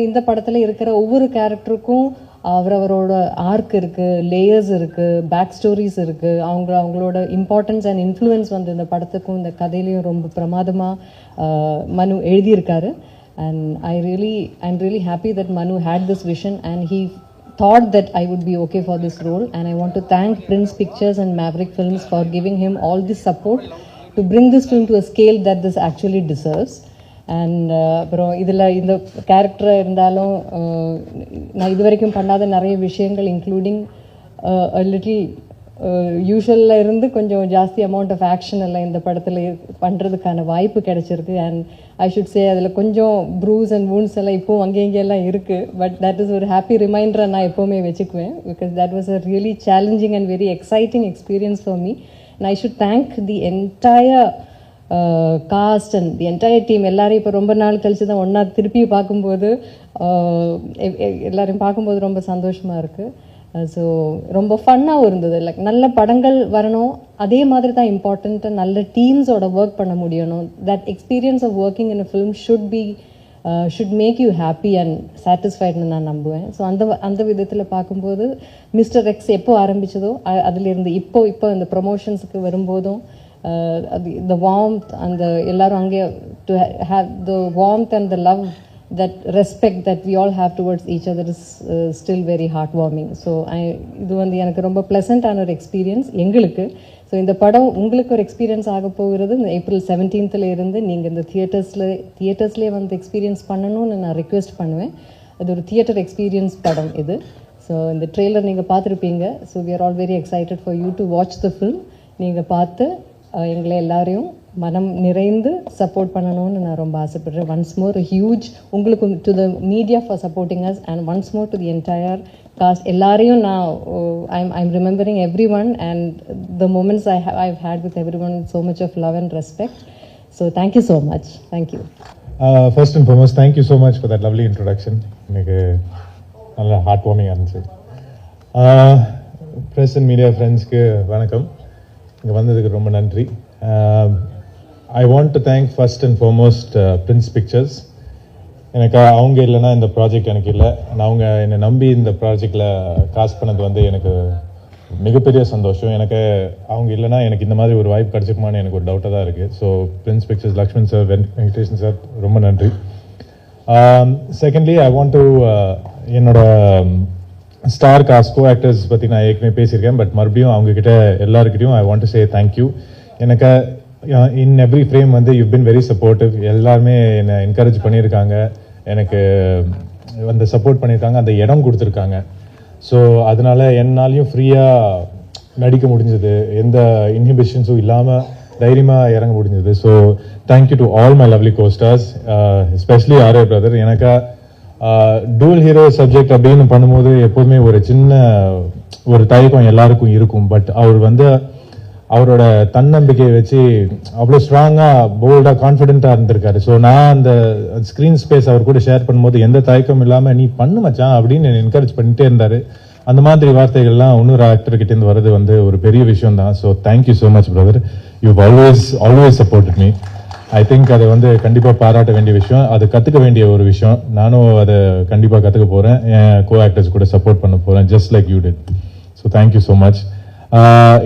இந்த படத்தில் இருக்கிற ஒவ்வொரு கேரக்டருக்கும் அவரோட ஆர்க் இருக்குது, லேயர்ஸ் இருக்குது, பேக் ஸ்டோரிஸ் இருக்குது. அவங்களோட இம்பார்ட்டன்ஸ் அண்ட் இன்ஃப்ளூயன்ஸ் வந்து இந்த படத்துக்கும் இந்த கதையிலையும் ரொம்ப பிரமாதமாக மனு எழுதியிருக்காரு. And I'm really happy that Manu had this vision and he thought that I would be okay for this role. And I want to thank Prince Pictures and Maverick Films for giving him all this support to bring this film to a scale that this actually deserves. And அப்புறம் இதில் இந்த கேரக்டர் இருந்தாலும் நான் இது வரைக்கும் பண்ணாத நிறைய விஷயங்கள் இன்க்ளூடிங் a little யூஷுவலில் இருந்து கொஞ்சம் ஜாஸ்தி அமௌண்ட் ஆஃப் ஆக்ஷன் எல்லாம் இந்த படத்தில் பண்ணுறதுக்கான வாய்ப்பு கிடைச்சிருக்கு. அண்ட் ஐ ஷுட் சே அதில் கொஞ்சம் ப்ரூஸ் அண்ட் வூண்ட்ஸ் எல்லாம் இப்போவும் அங்கே இங்கெல்லாம் இருக்குது. பட் தட் இஸ் ஒரு ஹாப்பி ரிமைண்டரை நான் எப்போவுமே வச்சுக்குவேன். Because that was a really challenging and very exciting experience for me. And I should thank the entire cost and the entire team. எல்லாரும் இப்போ ரொம்ப நாள் கழிச்சு தான் ஒன்றா திருப்பி பார்க்கும்போது எல்லாரையும் பார்க்கும்போது ரொம்ப சந்தோஷமாக இருக்குது. ஸோ ரொம்ப ஃபன்னாகவும் இருந்தது. லைக் நல்ல படங்கள் வரணும், அதே மாதிரி தான் இம்பார்ட்டண்ட்டு நல்ல டீம்ஸோட ஒர்க் பண்ண முடியணும். That experience of working in a film should make you happy and சாட்டிஸ்ஃபைட்னு நான் நம்புவேன். ஸோ அந்த விதத்தில் பார்க்கும்போது மிஸ்டர் எக்ஸ் எப்போ ஆரம்பித்ததோ அதிலிருந்து இப்போ இந்த ப்ரொமோஷன்ஸுக்கு வரும்போதும் the warmth and எல்லாரும் அங்கே to have the warmth and the love, that respect that we all have towards each other is still very heartwarming. So இது எனக்கு ரொம்ப ப்ளசண்ட்டான ஒரு எக்ஸ்பீரியன்ஸ் எங்களுக்கு. ஸோ இந்த படம் உங்களுக்கு ஒரு எக்ஸ்பீரியன்ஸ் ஆக போகிறது. இந்த April 17th இருந்து நீங்கள் இந்த தியேட்டர்ஸ்லேயே வந்து எக்ஸ்பீரியன்ஸ் பண்ணணும்னு நான் ரிக்வெஸ்ட் பண்ணுவேன். அது ஒரு தியேட்டர் எக்ஸ்பீரியன்ஸ் படம் இது. ஸோ இந்த ட்ரெய்லர் நீங்கள் பார்த்துருப்பீங்க. So we are all very excited for you to watch the film. நீங்கள் பார்த்து எங்களை எல்லாரையும் மனம் நிறைந்து சப்போர்ட் பண்ணணும்னு நான் ரொம்ப ஆசைப்படுறேன். ஒன்ஸ் மோர் ஹியூஜ் உங்களுக்கு to the media for supporting us and once more to the entire cast. எல்லாரையும் நான் I'm remembering everyone and the moments I've had with everyone so much of love and respect. So thank you so much. Thank you. First and foremost, thank you so much for that lovely introduction. எனக்கு நல்ல ஹார்ட் வார்மிங்காக இருந்துச்சு. ப்ரெஸ் அண்ட் மீடியா ஃப்ரெண்ட்ஸ்க்கு வணக்கம். இங்கே வந்ததுக்கு ரொம்ப நன்றி. ஐ want to thank first and foremost Prince pictures. எனக்கு அவங்க இல்லைன்னா இந்த ப்ராஜெக்ட் எனக்கு இல்லை. அவங்க என்னை நம்பி இந்த ப்ராஜெக்டில் காசு பண்ணது வந்து எனக்கு மிகப்பெரிய சந்தோஷம். எனக்கு அவங்க இல்லைன்னா எனக்கு இந்த மாதிரி ஒரு வாய்ப்பு கிடச்சிக்குமான்னு எனக்கு ஒரு டவுட்டாக தான் இருக்குது. So Prince Pictures, Lakshman sir, Venkatesan sir, ரொம்ப நன்றி. செகண்ட்லி, ஐ வாண்ட் டு என்னோட ஸ்டார் காஸ்ட் கோ ஆக்டர்ஸ் பற்றி நான் ஏற்கனவே பேசியிருக்கேன். பட் மறுபடியும் அவங்கக்கிட்ட எல்லாருக்கிட்டையும் I want to say thank you. எனக்கு இன் எவ்ரி ஃப்ரேம் வந்து யூ பின் வெரி சப்போர்ட்டிவ். எல்லாருமே என்னை என்கரேஜ் பண்ணியிருக்காங்க, எனக்கு அந்த சப்போர்ட் பண்ணியிருக்காங்க, அந்த இடம் கொடுத்துருக்காங்க. ஸோ அதனால் என்னாலையும் ஃப்ரீயாக நடிக்க முடிஞ்சது, எந்த இன்ஹிபிஷன்ஸும் இல்லாமல் தைரியமாக இறங்க முடிஞ்சது. So thank you to all my lovely co-stars, especially RA brother. எனக்கு டூல் ஹீரோ சப்ஜெக்ட் அப்படின்னு பண்ணும்போது எப்போதுமே ஒரு சின்ன ஒரு தயக்கம் எல்லாருக்கும் இருக்கும். பட் அவர் வந்து அவரோட தன்னம்பிக்கையை வச்சு அவ்வளோ ஸ்ட்ராங்காக, போல்டாக, கான்ஃபிடென்ட்டாக இருந்திருக்காரு. ஸோ நான் அந்த ஸ்க்ரீன் ஸ்பேஸ் அவர் கூட ஷேர் பண்ணும்போது எந்த தயக்கம் இல்லாமல் நீ பண்ணு மச்சான் அப்படின்னு என்னை என்கரேஜ் பண்ணிட்டே இருந்தார். அந்த மாதிரி வார்த்தைகள்லாம் இன்னொரு ஆக்டர்கிட்டேருந்து வர்றது வந்து ஒரு பெரிய விஷயம் தான். So thank you so much brother. You always supported me. I think அதை வந்து கண்டிப்பாக பாராட்ட வேண்டிய விஷயம், அது கற்றுக்க வேண்டிய ஒரு விஷயம். நானும் அதை கண்டிப்பாக கற்றுக்க போகிறேன், என் கோ ஆக்டர்ஸ் கூட சப்போர்ட் பண்ண போகிறேன், just like you did. So thank you so much.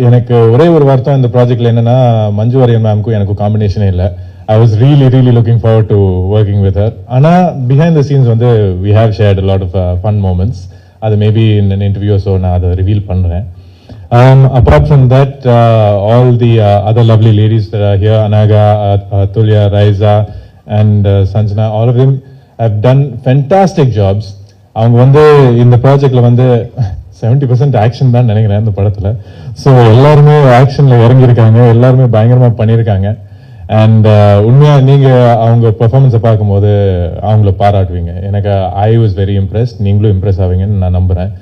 எனக்கு ஒரே ஒரு வார்த்தை இந்த ப்ராஜெக்டில் என்னென்னா, மஞ்சு வாரியர் மேம்க்கும் எனக்கும் காம்பினேஷனே இல்லை. I was really looking forward to working with her. ஆனால் பிஹைண்ட் த சீன்ஸ் வந்து we have shared a lot of fun moments. அது maybe in an interview so நான் அதை ரிவீல் பண்ணுறேன். Apart from that, all the other lovely ladies that are here, Anaga, Tulya, Raiza and Sanjana, all of them have done fantastic jobs. அவங்க வந்து இந்த ப்ராஜெக்ட்ல வந்து 70% ஆக்ஷன் தான் நினைக்கிறேன் இந்த படத்துல. ஸோ எல்லாருமே ஆக்ஷன்ல இறங்கியிருக்காங்க, எல்லாருமே பயங்கரமா பண்ணியிருக்காங்க. அண்ட் உண்மையா நீங்க அவங்க பெர்ஃபார்மன்ஸை பார்க்கும்போது அவங்கள பாராட்டுவீங்க. எனக்கு ஐ வாஸ் வெரி இம்ப்ரெஸ்ட். நீங்களும் இம்ப்ரெஸ் ஆவீங்கன்னு நான் நம்புறேன்.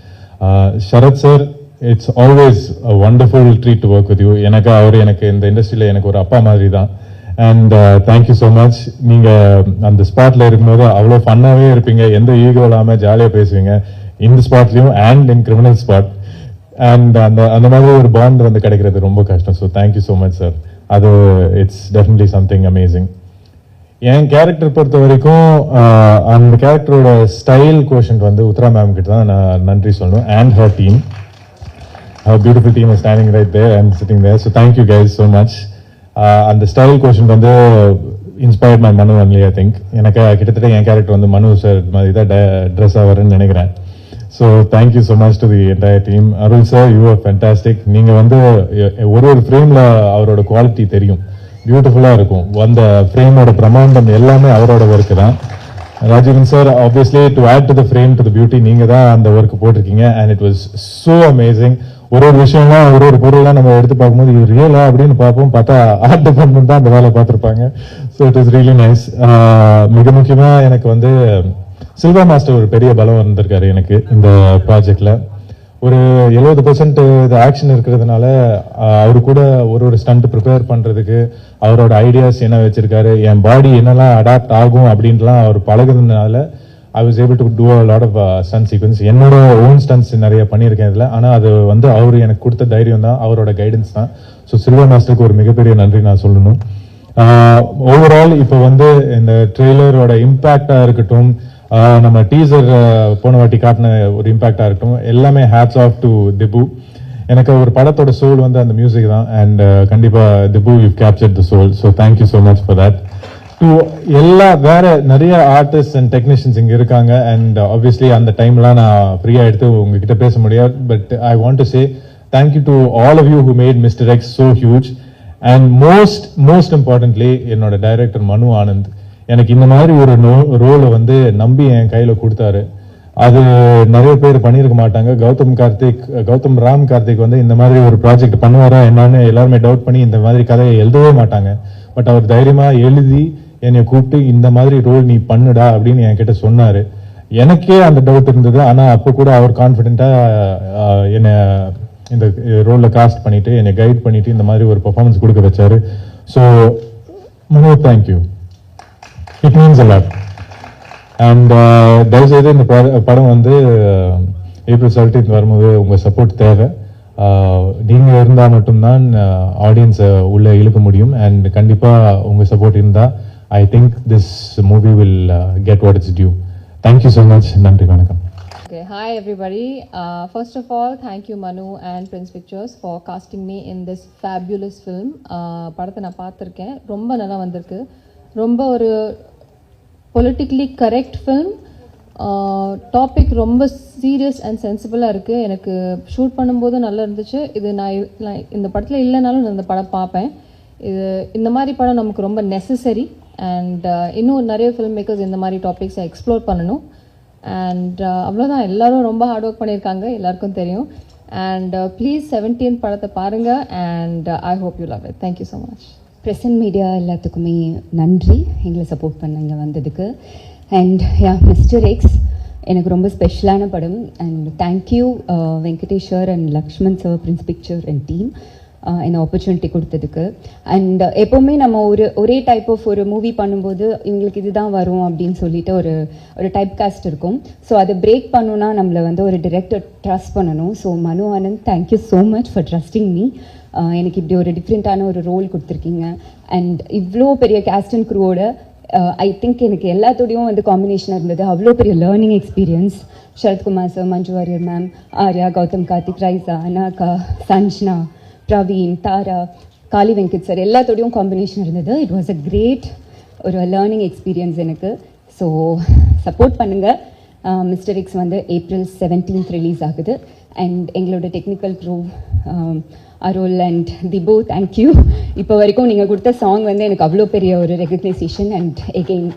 Sarath sir, it's always a wonderful treat to work with you. எனக்கு இந்த இண்டஸ்ட்ரியில் எனக்கு ஒரு அப்பா மாதிரி தான். And thank you so much. நீங்கள் அந்த ஸ்பாட்டில் இருக்கும்போது அவ்வளோ ஃபன்னாகவே இருப்பீங்க, எந்த ஈகோ இல்லாமல் ஜாலியாக பேசுவீங்க, இந்த ஸ்பாட்லேயும் and in criminal spot. And அந்த மாதிரி ஒரு பாண்ட் வந்து கிடைக்கிறது ரொம்ப கஷ்டம். So thank you so much sir. அது இட்ஸ் டெஃபினெட்லி சம்திங் அமேசிங். என் கேரக்டர் பொறுத்த வரைக்கும் அந்த கேரக்டரோட ஸ்டைல் கோஷன்ட் வந்து உத்ரா மேம் கிட்ட தான் நான் நன்றி சொல்லணும், and her team. Our beautiful team is standing right there. I'm sitting there. So thank you guys so much. And the style quotient வந்து inspired my Manu only, I think. எனக்கு கிட்டத்தட்ட என் கேரக்டர் வந்து மனு சார் மாதிரி தான் ட்ரெஸ் ஆவருன்னு நினைக்கிறேன். So thank you so much to the entire team. Arul sir, you R fantastic. நீங்கள் வந்து ஒரு ஃப்ரேமில் அவரோட குவாலிட்டி தெரியும், பியூட்டிஃபுல்லாக இருக்கும். அந்த ஃப்ரேமோட பிரமாண்டம் எல்லாமே அவரோட ஒர்க்கு தான். Rajeevan sir, obviously to add to the frame, to the beauty, நீங்கள் தான் அந்த ஒர்க் போட்டிருக்கீங்க. And it was so amazing. ஒரு விஷயம்லாம் ஒரு பொருள்லாம் நம்ம எடுத்து பார்க்கும்போது இது ரியலா அப்படின்னு பார்ப்போம், பார்த்தா ஆர்ட் டிபார்ட்மெண்ட் தான் அந்த வேலை பார்த்துருப்பாங்க. So it is really nice. மிக முக்கியமா எனக்கு வந்து சில்வா மாஸ்டர் ஒரு பெரிய பலம் வந்திருக்காரு எனக்கு இந்த ப்ராஜெக்ட்ல. ஒரு 70% இது ஆக்ஷன் இருக்கிறதுனால அவரு கூட ஒரு ஸ்டண்ட் ப்ரிப்பேர் பண்றதுக்கு அவரோட ஐடியாஸ் என்ன வச்சிருக்காரு, என் பாடி என்னெல்லாம் அடாப்ட் ஆகும் அப்படின்லாம் அவர் பழகுறதுனால I was able to do a lot of stunt sequence. என்னோட ஓன் ஸ்டன்ஸ் நிறைய பண்ணியிருக்கேன் இதில். ஆனால் அது வந்து அவர் எனக்கு கொடுத்த தைரியம் தான், அவரோட கைடன்ஸ் தான். ஸோ சில்வர் மாஸ்டருக்கு ஒரு மிகப்பெரிய நன்றி நான் சொல்லணும். ஓவரால் இப்போ வந்து இந்த ட்ரெய்லரோட இம்பேக்டாக இருக்கட்டும், நம்ம டீசர் போன வாட்டி காட்டின ஒரு இம்பேக்டாக இருக்கட்டும், எல்லாமே ஹேட்ஸ் ஆஃப் டு திபு. எனக்கு ஒரு படத்தோட சோல் வந்து அந்த மியூசிக் தான். அண்ட் கண்டிப்பாக Dhibu you captured the soul. So thank you so much for that. எல்லா வேற நிறைய ஆர்டிஸ்ட் அண்ட் டெக்னீஷியன்ஸ் இங்க இருக்காங்க. அண்ட் ஆப்வியஸ்லி அந்த டைம்லாம் நான் ஃப்ரீயா எடுத்து உங்ககிட்ட பேச முடியாது. But I want to say thank you to all of you who made mister X so huge. And most importantly என்னோட டைரக்டர் மனு ஆனந்த் எனக்கு இந்த மாதிரி ஒரு ரோலை வந்து நம்பி என் கையில கொடுத்தாரு. அது நிறைய பேர் பண்ணியிருக்க மாட்டாங்க. கௌதம் ராம் கார்த்திக் வந்து இந்த மாதிரி ஒரு ப்ராஜெக்ட் பண்ணுவாரா என்னன்னு எல்லாருமே டவுட் பண்ணி இந்த மாதிரி கதையை எழுதவே மாட்டாங்க. பட் அவர் தைரியமா எழுதி என்னை கூப்பிட்டு இந்த மாதிரி ரோல் நீ பண்ணுடா அப்படின்னு என்கிட்ட சொன்னாரு. எனக்கே அந்த டவுட் இருந்தது. ஆனா அப்போ கூட அவர் கான்ஃபிடென்ட்டா என்னை இந்த ரோல்ல காஸ்ட் பண்ணிட்டு என்னை கைட் பண்ணிட்டு இந்த மாதிரி ஒரு பெர்ஃபார்மன்ஸ் கொடுக்க வச்சாரு. So Mano thank you, it means a lot. And தயவுசெய்து இந்த படம் வந்து ஏப்ரல் 17 வரும்போது உங்க சப்போர்ட் தேவை. நீங்க இருந்தா மட்டும்தான் ஆடியன்ஸை உள்ள இழுக்க முடியும். அண்ட் கண்டிப்பா உங்க சப்போர்ட் இருந்தா I think this movie will get what it's due. Thank you so much. நன்றி, வணக்கம். Okay, hi everybody. First of all, thank you Manu and Prince Pictures for casting me in this fabulous film. படத்தை நான் பார்த்துருக்கேன், ரொம்ப நல்லா வந்திருக்கு. ரொம்ப ஒரு பொலிட்டிக்கலி கரெக்ட் ஃபில்ம். டாபிக் ரொம்ப சீரியஸ் அண்ட் சென்சிபிளாக இருக்குது. எனக்கு ஷூட் பண்ணும்போது நல்லா இருந்துச்சு. இது நான் இந்த படத்தில் இல்லைனாலும் நான் இந்த படம் பார்ப்பேன். இந்த மாதிரி படம் நமக்கு ரொம்ப நெசசரி. அண்ட் இன்னும் நிறைய ஃபில்ம் மேக்கர்ஸ் இந்த மாதிரி டாபிக்ஸை எக்ஸ்ப்ளோர் பண்ணணும். அண்ட் அவ்வளோதான். எல்லோரும் ரொம்ப ஹார்ட் ஒர்க் பண்ணியிருக்காங்க, எல்லாருக்கும் தெரியும். அண்ட் ப்ளீஸ் 17th படத்தை பாருங்கள். And I hope you love it. Thank you so much. Present media எல்லாத்துக்குமே நன்றி, எங்களை சப்போர்ட் பண்ண வந்ததுக்கு. அண்ட் மிஸ்டர் எக்ஸ் எனக்கு ரொம்ப ஸ்பெஷலான படம். And thank you Venkateswar and Lakshman sir, Prince picture and team இந்த ஆப்பர்ச்சுனிட்டி கொடுத்ததுக்கு. அண்ட் எப்போவுமே நம்ம ஒரே டைப் ஆஃப் ஒரு மூவி பண்ணும்போது இவங்களுக்கு இதுதான் வரும் அப்படின்னு சொல்லிட்டு ஒரு டைப் காஸ்ட் இருக்கும். ஸோ அதை பிரேக் பண்ணணுன்னா நம்மளை வந்து ஒரு டிரெக்டர் ட்ரஸ்ட் பண்ணணும். ஸோ மனு Anand, thank you so much for trusting me. எனக்கு இப்படி ஒரு டிஃப்ரெண்ட்டான ஒரு ரோல் கொடுத்துருக்கீங்க. அண்ட் இவ்வளோ பெரிய கேஸ்ட் அண்ட் க்ரூவோட ஐ திங்க் எனக்கு எல்லாத்தோடையும் வந்து காம்பினேஷனாக இருந்தது. அவ்வளோ பெரிய learning experience. Sarathkumar sir, Manju Warrier ma'am, Arya, Gautham Karthik, Raiza, Anagha, Sanjana, Praveen, Thara, Kaali Venkat sir எல்லாத்தோடையும் காம்பினேஷன் இருந்தது. இட் வாஸ் அ கிரேட் ஒரு லேர்னிங் எக்ஸ்பீரியன்ஸ் எனக்கு. ஸோ சப்போர்ட் பண்ணுங்கள். மிஸ்டர் எக்ஸ் வந்து ஏப்ரல் 17th ரிலீஸ் ஆகுது. அண்ட் எங்களோட technical crew Arul and Dhibu, thank you. இப்போ வரைக்கும் நீங்கள் கொடுத்த சாங் வந்து எனக்கு அவ்வளோ பெரிய ஒரு ரெகக்னைசேஷன். அண்ட் எகெயின்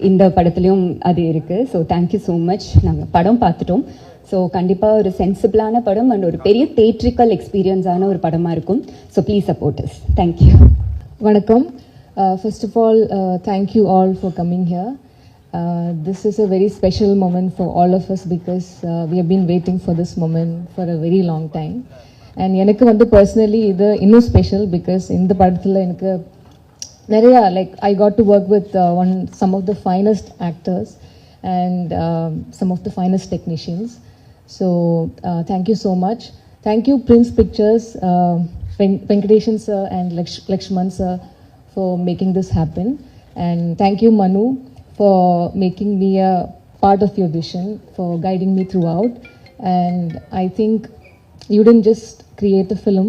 இந்த படத்துலையும் அது இருக்குது. So thank you so much. நாங்கள் படம் பார்த்துட்டோம். ஸோ கண்டிப்பாக ஒரு சென்சிபிளான படம் அண்ட் ஒரு பெரிய தேட்ரிக்கல் எக்ஸ்பீரியன்ஸான ஒரு படமாக இருக்கும். So please support us. Thank you. வணக்கம். First of all, thank you all for coming here. This is a very special moment for all of us because we have been waiting for this moment for a very long time. And எனக்கு வந்து personally இது இன்னும் ஸ்பெஷல் பிகாஸ் இந்த படத்தில் எனக்கு நிறையா I got to work with some of the finest actors and some of the finest technicians. So thank you so much. Thank you Prince Pictures, Venkateshan sir and Lakshman sir for making this happen. And thank you Manu for making me a part of your vision, for guiding me throughout. And I think you didn't just create a film,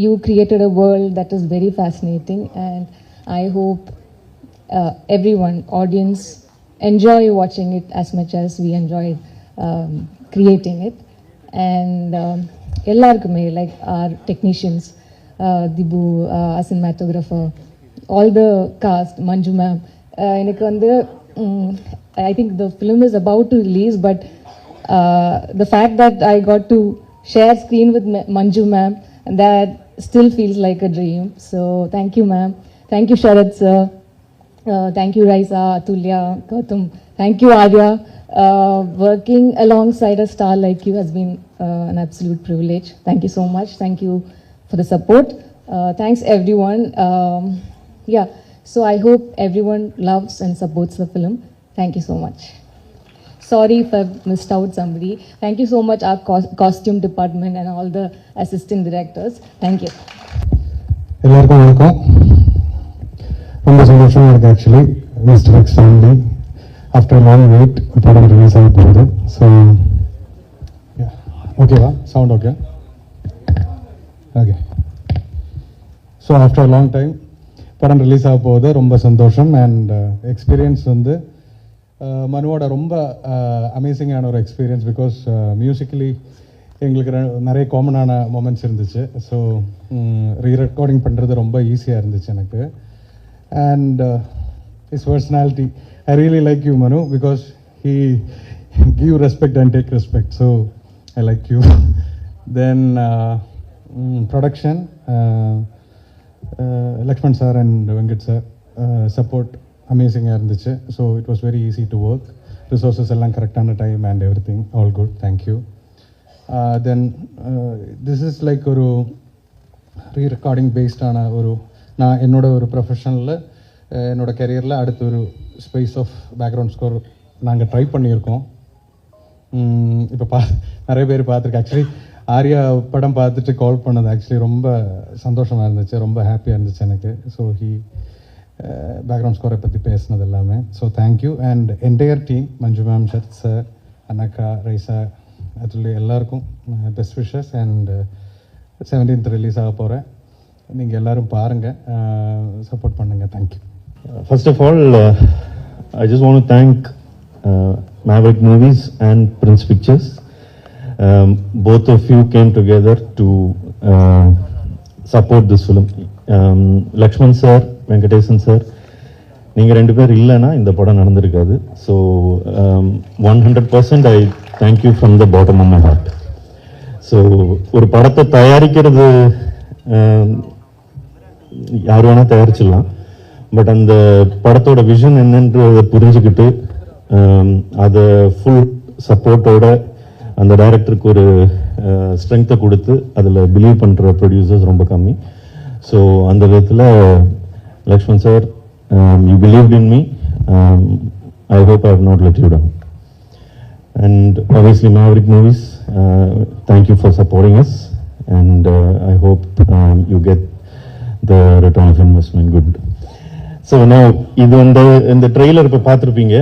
you created a world that is very fascinating. And I hope everyone, audience, enjoy watching it as much as we enjoyed creating it. And ellarkume, like our technicians, Dibu, our cinematographer, all the cast, Manju ma'am, எனக்கு வந்து I think the film is about to release, but the fact that I got to share screen with Manju ma'am, and that still feels like a dream. So thank you, ma'am. Thank you, Sharad sir. Thank you, Raisa, Atulya, Gautam. Thank you, Arya. Working alongside a star like you has been an absolute privilege. Thank you so much. Thank you for the support. Thanks, everyone. Yeah, so I hope everyone loves and supports the film. Thank you so much. Sorry if I've missed out somebody. Thank you so much, our costume department and all the assistant directors. Thank you. எல்லாருக்கும் வணக்கம். ரொம்ப சந்தோஷமா இருக்கு actually. Mister X family after long wait படம் ரிலீஸ் ஆக போகுது. ஸோ ஓகேவா? Sound okay? Okay. So after long time படம் ரிலீஸ் ஆக போகுது. ரொம்ப சந்தோஷம். அண்ட் எக்ஸ்பீரியன்ஸ் வந்து மனுவோட ரொம்ப அமேசிங்கான ஒரு எக்ஸ்பீரியன்ஸ். பிகாஸ் மியூசிக்கலி எங்களுக்கு நிறைய காமனான மொமெண்ட்ஸ் இருந்துச்சு. ஸோ ரீரெக்கார்டிங் பண்ணுறது ரொம்ப ஈஸியாக இருந்துச்சு எனக்கு. And his personality, I really like you, Manu, because he give respect and take respect. So I like you. Then production, Lakshman sir and Venkat sir support amazing இருந்துச்சு. So it was very easy to work. Resources எல்லாம் கரெக்டான time and everything all good. Thank you. Then this is like ஒரு ரீரெக்கார்டிங் பேஸ்டான ஒரு நான் என்னோட ஒரு ப்ரொஃபஷனில் என்னோட கெரியரில் அடுத்த ஒரு ஸ்பேஸ் ஆஃப் பேக்ரவுண்ட் ஸ்கோர் நாங்கள் ட்ரை பண்ணியிருக்கோம். இப்போ நிறைய பேர் பார்த்துருக்கேன். ஆக்சுவலி ஆர்யா படம் பார்த்துட்டு கால் பண்ணது ஆக்சுவலி ரொம்ப சந்தோஷமாக இருந்துச்சு, ரொம்ப ஹாப்பியாக இருந்துச்சு எனக்கு. ஸோ பேக்ரவுண்ட் ஸ்கோரை பற்றி பேசினது எல்லாமே. So thank you. And entire team, Manju ma'am, Sharath sir, Anagha, Raiza, அதுல எல்லாருக்கும் best wishes. And 17th release ஆக போகிறேன். நீங்கள் எல்லோரும் பாருங்கள், சப்போர்ட் பண்ணுங்கள். Thank you. First of all, I just want to thank Maverick Movies and Prince Pictures. Both of you came together to support this film. Lakshman sir, Venkatesan sir, நீங்கள் ரெண்டு பேர் இல்லைன்னா இந்த படம் நடந்திருக்காது. So 100% I thank you from the bottom of my heart. So ஒரு படத்தை தயாரிக்கிறது யார் வேணால் தயாரிச்சிடலாம். பட் அந்த படத்தோட விஷன் என்னன்றதை புரிஞ்சுக்கிட்டு அதை ஃபுல் சப்போர்ட்டோட அந்த டைரக்டருக்கு ஒரு ஸ்ட்ரென்த்தை கொடுத்து அதில் பிலீவ் பண்ணுற ப்ரொடியூசர்ஸ் ரொம்ப கம்மி. ஸோ அந்த விதத்தில் Lakshman sir, you believed in me. I hope I have not let you down. And obviously Maverick Movies, thank you for supporting us, and I hope you get the return of investment good. So நான் இது இந்த ட்ரெய்லர் இப்போ பார்த்துருப்பீங்க.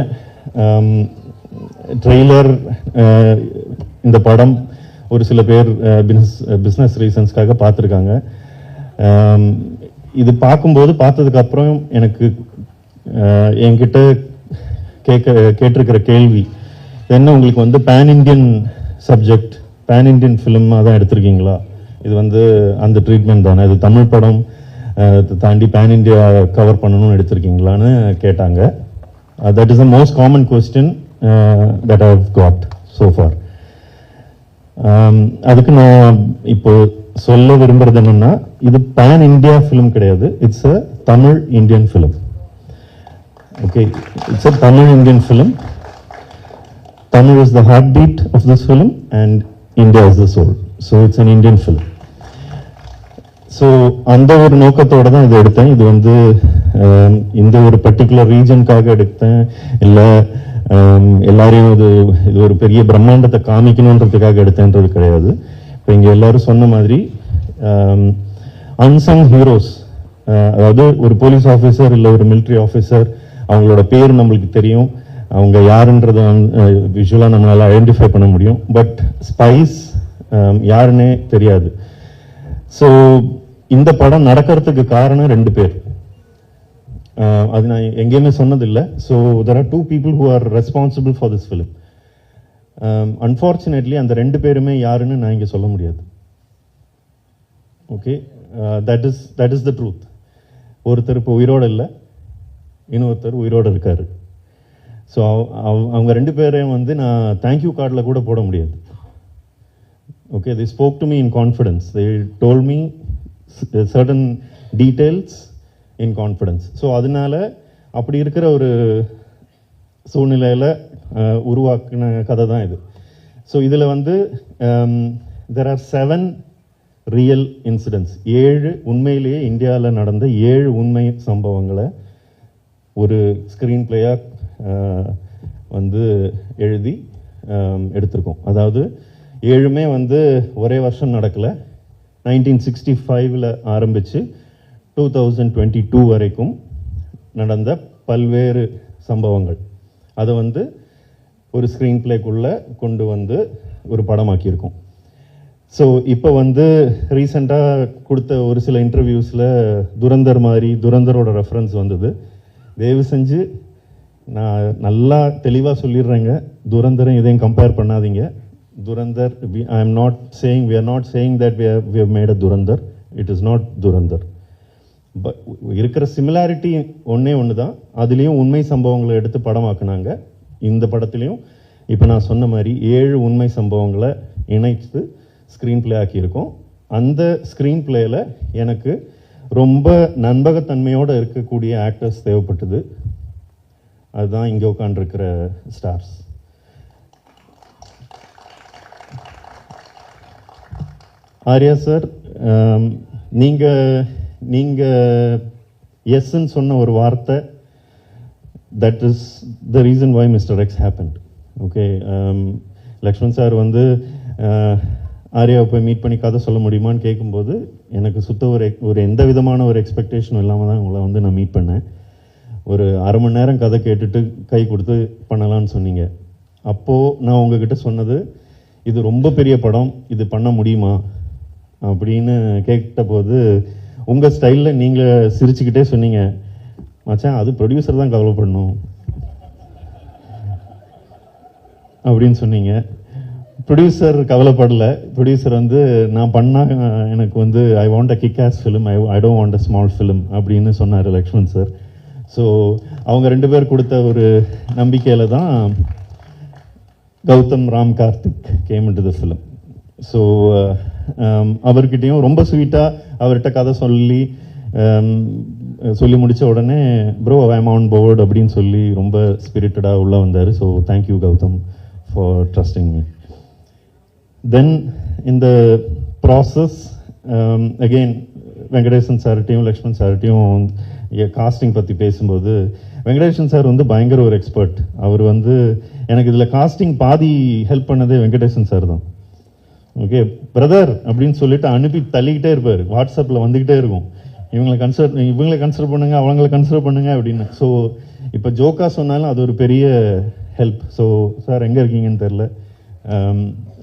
ட்ரெய்லர் இந்த படம் ஒரு சில பேர் பிஸ்னஸ் ரீசன்ஸ்க்காக பார்த்துருக்காங்க. இது பார்க்கும்போது பார்த்ததுக்கப்புறம் எனக்கு என்கிட்ட கேட்டிருக்கிற கேள்வி என்ன, உங்களுக்கு வந்து pan Indian subject, pan Indian ஃபிலிமாக தான் எடுத்திருக்கீங்களா? இது வந்து அந்த ட்ரீட்மெண்ட் தானே, இது தமிழ் படம் தாண்டி பேன் இண்டியா கவர் பண்ணணும்னு எடுத்திருக்கீங்களான்னு கேட்டாங்க. That is the most common question that I have got so far. அதுக்கு நான் இப்போ சொல்ல விரும்புறது என்னன்னா, இது பேன் இண்டியா ஃபிலிம் கிடையாது, it's a Tamil Indian film. Okay, it's a Tamil Indian film. Tamil is the heartbeat of this film and India is the soul. So it's an Indian film. So அந்த ஒரு நோக்கத்தோடு தான் இதை எடுத்தேன். இது வந்து இந்த ஒரு பர்டிகுலர் ரீஜனுக்காக எடுத்தேன் இல்லை எல்லாரையும் இது ஒரு பெரிய பிரம்மாண்டத்தை காமிக்கணுன்றதுக்காக எடுத்தேன்றது கிடையாது. இப்போ இங்கே எல்லாரும் சொன்ன மாதிரி அன்சங் ஹீரோஸ், அதாவது ஒரு போலீஸ் ஆஃபீஸர் இல்லை ஒரு மிலிட்ரி ஆஃபீஸர், அவங்களோட பேர் நம்மளுக்கு தெரியும், அவங்க யாருன்றதை விஷுவலாக நம்மளால் ஐடென்டிஃபை பண்ண முடியும். பட் ஸ்பைஸ் யாருன்னே தெரியாது. ஸோ இந்த படம் நடக்கிறதுக்கு காரணம் 2 பேர். அது நான் எங்கேயுமே சொன்னதில்லை. So there are 2 people who are responsible for this film. Unfortunately அந்த 2 பேருமே யாருன்னு நான் இங்கே சொல்ல முடியாது. Okay, that is the truth. ஒருத்தர் இப்போ உயிரோடு இல்லை, இன்னொருத்தர் உயிரோடு இருக்காரு. ஸோ அவங்க 2 பேரையும் வந்து நான் தேங்க்யூ கார்டில் கூட போட முடியாது. Okay, they spoke to me in confidence. They told me certain details in confidence. So அதனால அப்படி இருக்கிற ஒரு சூழ்நிலையில் உருவாக்கின கதை தான் இது. ஸோ இதில் வந்து there are 7 ரியல் இன்சிடென்ட்ஸ், 7 உண்மையிலேயே இந்தியாவில் நடந்த 7 உண்மை சம்பவங்களை ஒரு ஸ்க்ரீன் பிளேயாக வந்து எழுதி எடுத்திருக்கோம். அதாவது 7மே வந்து ஒரே வருஷம் நடக்கலை. 1965 ஆரம்பித்து 2022 வரைக்கும் நடந்த பல்வேறு சம்பவங்கள் அதை வந்து ஒரு ஸ்க்ரீன் பிளேக்குள்ளே கொண்டு வந்து ஒரு படமாக்கியிருக்கோம். ஸோ இப்போ வந்து ரீசெண்டாக கொடுத்த ஒரு சில இன்டர்வியூஸில் துரந்தர் மாதிரி துரந்தரோட ரெஃபரன்ஸ் வந்தது. தயவு செஞ்சு நான் நல்லா தெளிவாக சொல்லிடுறேங்க, துரந்தரும் இதையும் கம்பேர் பண்ணாதீங்க. Dhurandhar, I am not saying, we are not saying that we have made a Dhurandhar. It is not Dhurandhar. But இருக்கிற சிமிலாரிட்டி ஒன்று தான். அதுலேயும் உண்மை சம்பவங்களை எடுத்து படமாக்குனாங்க. இந்த படத்துலையும் இப்போ நான் சொன்ன மாதிரி 7 உண்மை சம்பவங்களை இணைத்து ஸ்க்ரீன் பிளே ஆக்கியிருக்கோம். அந்த ஸ்க்ரீன் பிளேயில் எனக்கு ரொம்ப நம்பகத்தன்மையோடு இருக்கக்கூடிய ஆக்டர்ஸ் தேவைப்பட்டது. அதுதான் இங்கே உட்காண்டிருக்கிற ஸ்டார்ஸ். ஆர்யா சார், நீங்கள் எஸ்ன்னு சொன்ன ஒரு வார்த்தை, that is the reason why Mr. X happened. Okay, Lakshman sir வந்து ஆர்யாவை போய் மீட் பண்ணி கதை சொல்ல முடியுமான்னு கேட்கும்போது எனக்கு ஒரு எந்த விதமான ஒரு எக்ஸ்பெக்டேஷனும் இல்லாமல் தான் உங்களை வந்து நான் மீட் பண்ணேன். ஒரு அரை மணி நேரம் கதை கேட்டுட்டு கை கொடுத்து பண்ணலான்னு சொன்னீங்க. அப்போது நான் உங்ககிட்ட சொன்னது, இது ரொம்ப பெரிய படம், இது பண்ண முடியுமா அப்படின்னு கேட்டபோது உங்கள் ஸ்டைலில் நீங்கள் சிரிச்சுக்கிட்டே சொன்னீங்க, மச்சான் அது ப்ரொடியூசர் தான் கவலைப்படணும் அப்படின்னு சொன்னீங்க. ப்ரொடியூசர் கவலைப்படலை. ப்ரொடியூசர் வந்து நான் பண்ணால் எனக்கு வந்து I want a kick as film, I don't want a small film அப்படின்னு சொன்னார் லக்ஷ்மண் சார். ஸோ அவங்க 2 பேர் கொடுத்த ஒரு நம்பிக்கையில் தான் Gautham Ram Karthik came into the film. So அவர்கிட்டையும் ரொம்ப ஸ்வீட்டாக அவர்கிட்ட கதை சொல்லி முடித்த உடனே ப்ரோ ஐ ஆம் ஆன் போர்டு அப்படின்னு சொல்லி ரொம்ப ஸ்பிரிட்டடாக உள்ளே வந்தார். So thank you Gautham for trusting me. Then இந்த ப்ராசஸ் அகெயின் வெங்கடேசன் சார்கிட்டையும் லக்ஷ்மண் சார்கிட்டையும் காஸ்டிங் பற்றி பேசும்போது, வெங்கடேசன் சார் வந்து பயங்கர ஒரு எக்ஸ்பர்ட். அவர் வந்து எனக்கு இதில் காஸ்டிங் பாதி ஹெல்ப் பண்ணதே வெங்கடேசன் சார் தான். ஓகே பிரதர் அப்படின்னு சொல்லிட்டு அனுப்பி தள்ளிக்கிட்டே இருப்பார், வாட்ஸ்அப்பில் வந்துக்கிட்டே இருக்கும், இவங்களை கன்சிடர் பண்ணுங்க, அவங்கள கன்சிடர் பண்ணுங்க அப்படின்னு. ஸோ இப்போ ஜோக்கா சொன்னாலும் அது ஒரு பெரிய ஹெல்ப். ஸோ சார் எங்கே இருக்கீங்கன்னு தெரில,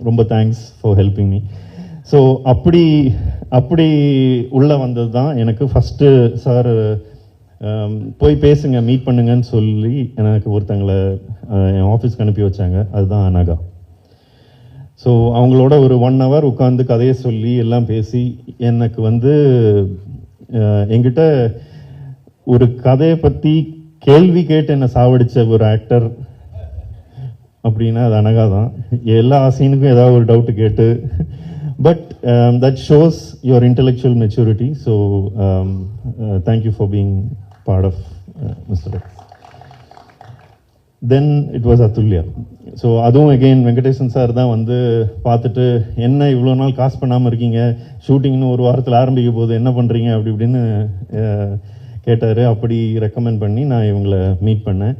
ரொம்ப thanks for helping me. So அப்படி உள்ளே வந்தது தான் எனக்கு ஃபஸ்ட்டு. சார் போய் பேசுங்க, மீட் பண்ணுங்கன்னு சொல்லி எனக்கு ஒருத்தங்களை என் ஆஃபீஸ்க்கு அனுப்பி வச்சாங்க. அதுதான் அனகா. ஸோ அவங்களோட ஒரு 1 hour உட்காந்து கதையை சொல்லி எல்லாம் பேசி எனக்கு வந்து என்கிட்ட ஒரு கதையை பற்றி கேள்வி கேட்டு என்னை சாவடித்த ஒரு ஆக்டர் அப்படின்னா அது அனகா தான். எல்லா சீனுக்கும் ஏதாவது ஒரு டவுட்டு கேட்டு, but that shows your intellectual maturity. So thank you for being part of mister X. Then it was Athulya. So அதுவும் அகெயின் வெங்கடேசன் சார் தான் வந்து பார்த்துட்டு, என்ன இவ்வளோ நாள் காசு பண்ணாமல் இருக்கீங்க, ஷூட்டிங்னு ஒரு வாரத்தில் ஆரம்பிக்க போது என்ன பண்ணுறீங்க அப்படி இப்படின்னு கேட்டார். அப்படி ரெக்கமெண்ட் பண்ணி நான் இவங்களை மீட் பண்ணேன்.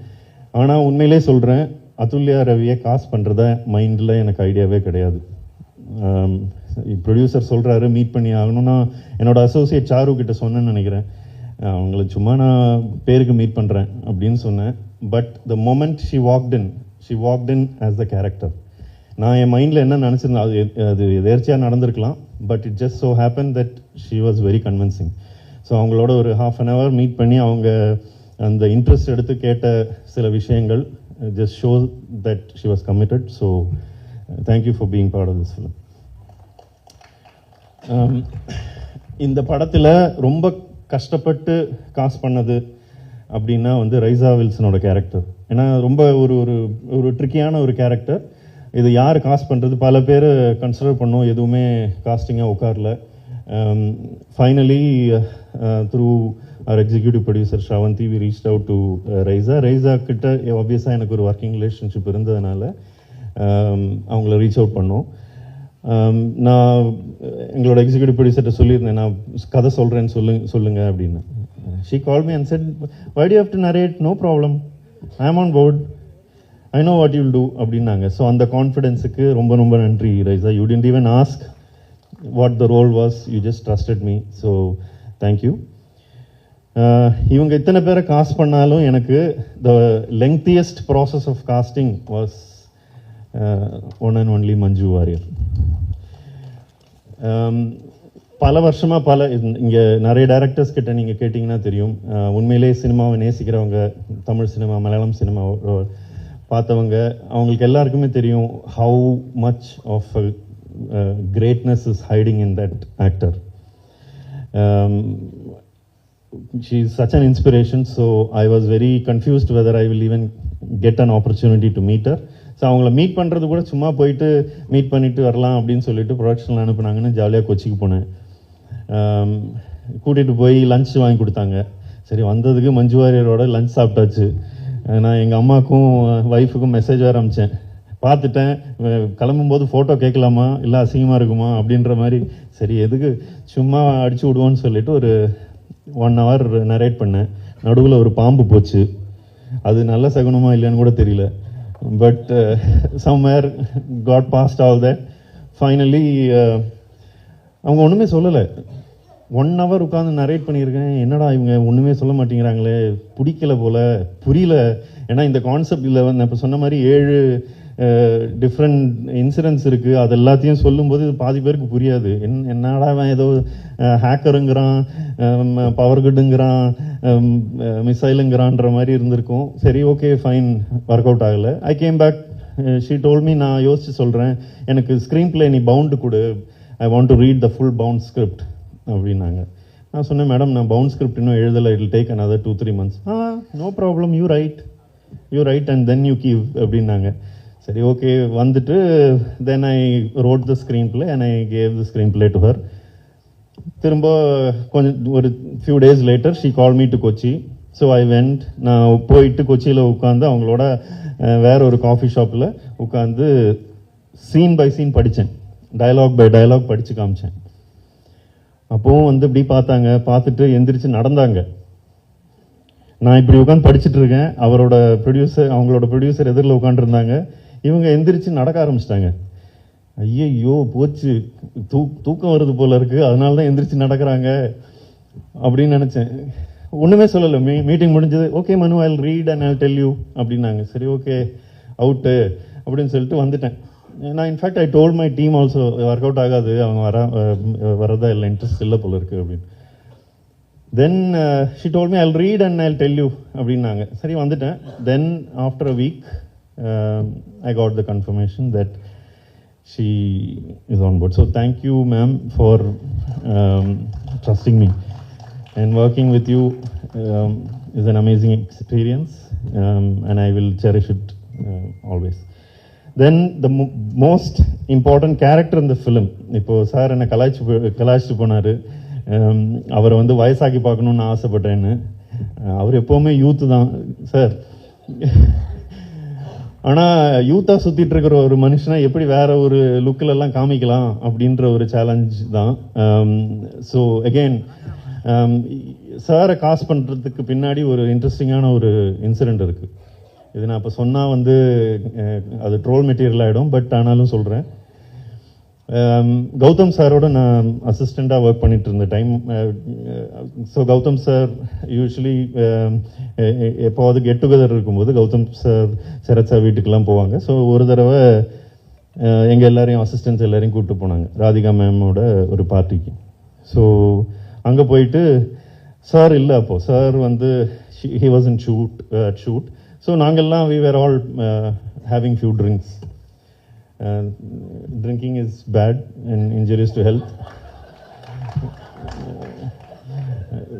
ஆனால் உண்மையிலே சொல்கிறேன், அதுல்யா ரவியை காசு பண்ணுறத மைண்டில் எனக்கு ஐடியாவே கிடையாது. ப்ரொடியூசர் சொல்கிறாரு மீட் பண்ணி ஆகணும்னா, என்னோட அசோசியேட் சாரு கிட்ட சொன்னேன்னு நினைக்கிறேன், அவங்கள சும்மா நான் பேருக்கு மீட் பண்ணுறேன் அப்படின்னு சொன்னேன். But the moment she walked in as the character. நான் என் மைண்டில் என்ன நினச்சிருந்தேன் அது எதேர்ச்சியாக நடந்திருக்கலாம். But it just so happen that she was very convincing. So அவங்களோட ஒரு 1/2 an hour மீட் பண்ணி அவங்க அந்த இன்ட்ரெஸ்ட் எடுத்து கேட்ட சில விஷயங்கள் just show that she was committed. So thank you for being part of this film. இந்த படத்தில் ரொம்ப கஷ்டப்பட்டு காசு பண்ணது அப்படின்னா வந்து ரைசா வில்சனோட கேரக்டர். ஏன்னா ரொம்ப ஒரு ட்ரிக்கியான ஒரு கேரக்டர். இது யார் காஸ்ட் பண்ணுறது, பல பேர் கன்சிடர் பண்ணோம், எதுவுமே காஸ்டிங்காக உட்காரல. Finally through our executive producer Shravanti, we reached out to Raisa கிட்ட ஆப்வியஸாக எனக்கு ஒரு ஒர்க்கிங் ரிலேஷன்ஷிப் இருந்ததுனால அவங்கள ரீச் அவுட் பண்ணோம். நான் எங்களோட எக்ஸிக்யூட்டிவ் ப்ரொடியூசர்கிட்ட சொல்லியிருந்தேன், நான் கதை சொல்கிறேன்னு சொல்லுங்க அப்படின்னு. she called me and said, why do you have to narrate? No problem, I am on board, I know what you'll do அப்படின்னாங்க. ஸோ அந்த கான்ஃபிடென்ஸுக்கு ரொம்ப ரொம்ப நன்றி Raiza. you didn't even ask what the role was, you just trusted me, so thank you. இவங்க இத்தனை பேரை காஸ்ட் பண்ணாலும் எனக்கு the lengthiest process of casting was one and only Manju Warrier. பல வருஷமாக இங்கே நிறைய டைரக்டர்ஸ் கிட்ட நீங்கள் கேட்டிங்கன்னா தெரியும், உண்மையிலே சினிமாவை நேசிக்கிறவங்க, தமிழ் சினிமா மலையாளம் சினிமா பார்த்தவங்க, அவங்களுக்கு எல்லாருக்குமே தெரியும் how much of greatness is hiding in that actor. She is such an inspiration, so I was very confused whether I will even get an opportunity to meet her. So அவங்கள மீட் பண்ணுறது கூட சும்மா போயிட்டு மீட் பண்ணிவிட்டு வரலாம் அப்படின்னு சொல்லிட்டு ப்ரொடக்ஷனில் அனுப்புனாங்கன்னு ஜாலியாக கொச்சிக்கு போனேன். கூட்டிகிட்டு போய் லஞ்ச் வாங்கி கொடுத்தாங்க. சரி, வந்ததுக்கு மஞ்சு வாரியரோட லஞ்ச் சாப்பிட்டாச்சு. நான் எங்கள் அம்மாவுக்கும் ஒய்ஃபுக்கும் மெசேஜ் வேறு அனுப்பிச்சேன், பார்த்துட்டேன், கிளம்பும்போது ஃபோட்டோ கேட்கலாமா இல்லை அசிங்கமாக இருக்குமா அப்படின்ற மாதிரி. சரி, எதுக்கு சும்மா அடிச்சு விடுவோன்னு சொல்லிட்டு ஒரு 1 hour நரேட் பண்ணேன். நடுவில் ஒரு பாம்பு போச்சு, அது நல்ல சகுனமா இல்லைன்னு கூட தெரியல. But somewhere got past all that. Finally அவங்க ஒன்றுமே சொல்லலை. 1 hour உட்காந்து நரேட் பண்ணியிருக்கேன். என்னடா இவங்க ஒன்றுமே சொல்ல மாட்டேங்கிறாங்களே, பிடிக்கல போல, புரியல. ஏன்னா இந்த கான்செப்ட் நான் இப்போ சொன்ன மாதிரி 7 டிஃப்ரெண்ட் இன்சிடென்ட்ஸ் இருக்குது. அது எல்லாத்தையும் சொல்லும்போது பாதி பேருக்கு புரியாது. என்னடா அவன் ஏதோ ஹேக்கருங்கிறான், பவர் குட்டுங்கிறான், மிசைலுங்கிறான்ற மாதிரி இருந்திருக்கும். சரி, ஓகே ஃபைன், ஒர்க் அவுட் ஆகலை. I came back, she told me, நான் யோசிச்சு சொல்கிறேன், எனக்கு ஸ்க்ரீன் பிளே நீ பவுண்டு கொடு, I want to read the full bound script அப்படின்னாங்க. நான் சொன்னேன், மேடம் நான் பவுண்ட் ஸ்கிரிப்ட் இன்னும் எழுதலை, it will take another 2-3 months. No problem, you write and then you give அப்படின்னாங்க. சரி, ஓகே. வந்துட்டு then I wrote the screenplay and I gave the screenplay to her. திரும்ப கொஞ்சம் ஒரு few days later she call me to Kochi. So I went. நான் போயிட்டு கொச்சியில் உட்காந்து அவங்களோட வேற ஒரு காஃபி ஷாப்பில் உட்காந்து சீன் பை சீன் படித்தேன், டயலாக் பை டயலாக் படித்து காமிச்சேன். அப்போவும் வந்து இப்படி பார்த்தாங்க, பார்த்துட்டு எந்திரிச்சு நடந்தாங்க. நான் இப்படி உட்காந்து படிச்சுட்டு இருக்கேன், அவங்களோட ப்ரொடியூசர் எதிரில் உட்காந்துருந்தாங்க. இவங்க எந்திரிச்சு நடக்க ஆரம்பிச்சிட்டாங்க. ஐயோ போச்சு, தூக்கம் வருது போல இருக்கு, அதனால தான் எந்திரிச்சு நடக்கிறாங்க அப்படின்னு நினச்சேன். ஒன்றுமே சொல்லலை. மீட்டிங் முடிஞ்சது. ஓகே மனு, I will read and I will tell you அப்படின்னாங்க. சரி, ஓகே, அவுட்டு அப்படின்னு சொல்லிட்டு வந்துட்டேன். நான் in fact I told my team also, work out ஆகாது, அவங்க வரதா இல்லை, இன்ட்ரெஸ்ட் இல்லை போல இருக்கு அப்படின்னு. Then she told me I will read and I will tell you அப்படின்னாங்க. சரி, வந்துட்டேன். Then after a week I got the confirmation that she is on board. So thank you, ma'am, for trusting me. And working with you is an amazing experience, and I will cherish it always. Then the most important character in the film, இப்போ சார் என்னை கலாய்ச்சிட்டு போனார், அவரை வந்து வயசாக்கி பார்க்கணுன்னு ஆசைப்பட்டேன்னு. அவர் எப்போவுமே யூத்து தான் சார். ஆனால் யூத்தாக சுற்றிட்டு இருக்கிற ஒரு மனுஷனை எப்படி வேற ஒரு லுக்கிலெல்லாம் காமிக்கலாம் அப்படின்ற ஒரு சேலஞ்ச் தான். ஸோ அகெயின் சாரை காஸ்ட் பண்ணுறதுக்கு பின்னாடி ஒரு இன்ட்ரெஸ்டிங்கான ஒரு இன்சிடெண்ட் இருக்குது. இது நான் இப்போ சொன்னால் வந்து அது ட்ரோல் மெட்டீரியல் ஆகிடும், பட் ஆனாலும் சொல்கிறேன். கௌதம் சாரோட நான் அசிஸ்டண்ட்டாக ஒர்க் பண்ணிட்டு இருந்த time. So Gautham sir usually எப்போது கெட் டுகெதர் இருக்கும்போது கௌதம் சார் சரத் சார் வீட்டுக்கெல்லாம் போவாங்க. ஸோ ஒரு தடவை எங்கள் எல்லாரையும் அசிஸ்டன்ஸ் எல்லாரையும் கூப்பிட்டு போனாங்க ராதிகா மேமோட ஒரு பார்ட்டிக்கு. ஸோ அங்கே போயிட்டு சார் இல்லை, அப்போது சார் வந்து he was in shoot. So நாங்கள்லாம் we were all having few drinks. Drinking is bad and injurious to health.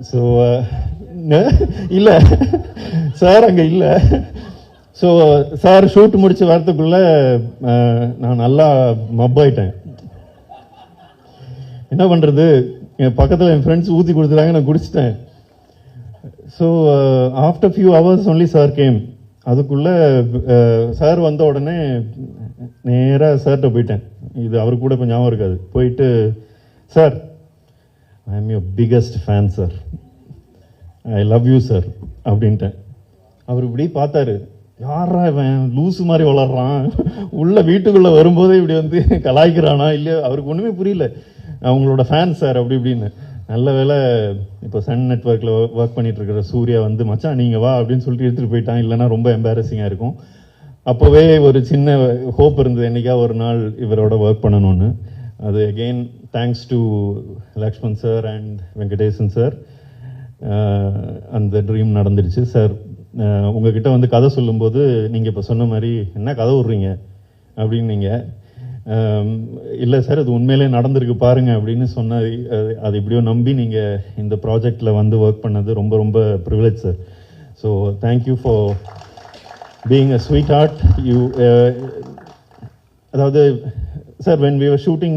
So இல்லை சார் அங்கே இல்லை. ஸோ சார் ஷூட் முடிச்சு வரத்துக்குள்ள நான் நல்லா மப்பாயிட்டேன். என்ன பண்ணுறது, என் பக்கத்தில் என் ஃப்ரெண்ட்ஸ் ஊற்றி கொடுத்துட்டாங்க, நான் குடிச்சிட்டேன். So after few hours only sir came. அதுக்குள்ளே சார் வந்த உடனே நேராக சார்கிட்ட போயிட்டேன். இது அவருக்கு கூட இப்போ ஞாபகம் இருக்காது. போயிட்டு, sir, I am your biggest fan sir, I love you sir அப்படின்ட்டேன். அவர் இப்படி பார்த்தாரு, யாரா இவன் லூஸு மாதிரி வளர்றான், உள்ள வீட்டுக்குள்ளே வரும்போதே இப்படி வந்து கலாய்க்கிறானா இல்லையா, அவருக்கு ஒன்றுமே புரியல. அவங்களோட ஃபேன் சார் அப்படி இப்படின்னு. நல்ல வேலை இப்போ சன் நெட்ஒர்க்கில் ஒர்க் பண்ணிட்டு இருக்கிற சூர்யா வந்து, மச்சான் நீங்கள் வா அப்படின்னு சொல்லிட்டு எடுத்துகிட்டு போயிட்டான். இல்லைனா ரொம்ப எம்பாரசிங்காக இருக்கும். அப்போவே ஒரு சின்ன ஹோப் இருந்தது, என்றைக்கா ஒரு நாள் இவரோட ஒர்க் பண்ணணும்னு. அது again thanks to Lakshman sir and Venkatesan sir, அந்த ட்ரீம் நடந்துடுச்சு. சார், உங்ககிட்ட வந்து கதை சொல்லும்போது நீங்கள் இப்போ சொன்ன மாதிரி என்ன கதை விட்றீங்க அப்படின்னு நீங்கள், இல்லை சார் அது உண்மையிலே நடந்திருக்கு பாருங்க அப்படின்னு சொன்ன, அது இப்படியோ நம்பி நீங்கள் இந்த ப்ராஜெக்டில் வந்து ஒர்க் பண்ணது ரொம்ப ரொம்ப privilege sir. So thank you for being a sweetheart. You அதாவது sir, when we were shooting,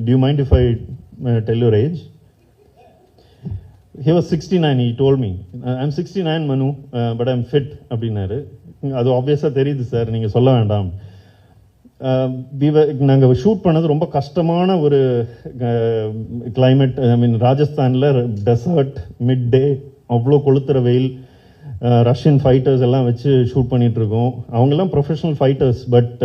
do you mind if I tell your age? He was 69, he told me. I'm 69 Manu, but I'm fit அப்படின்னாரு. அது ஆப்வியஸாக தெரியுது சார், நீங்கள் சொல்ல வேண்டாம். நாங்கள் ஷூட் பண்ணது ரொம்ப கஷ்டமான ஒரு கிளைமேட். ஐ மீன் ராஜஸ்தானில் டெசர்ட், மிட் டே, அவ்வளோ கொளுத்துற வெயில், ரஷ்யன் ஃபைட்டர்ஸ் எல்லாம் வச்சு ஷூட் பண்ணிகிட்ருக்கோம். அவங்கெல்லாம் ப்ரொஃபஷனல் ஃபைட்டர்ஸ். பட்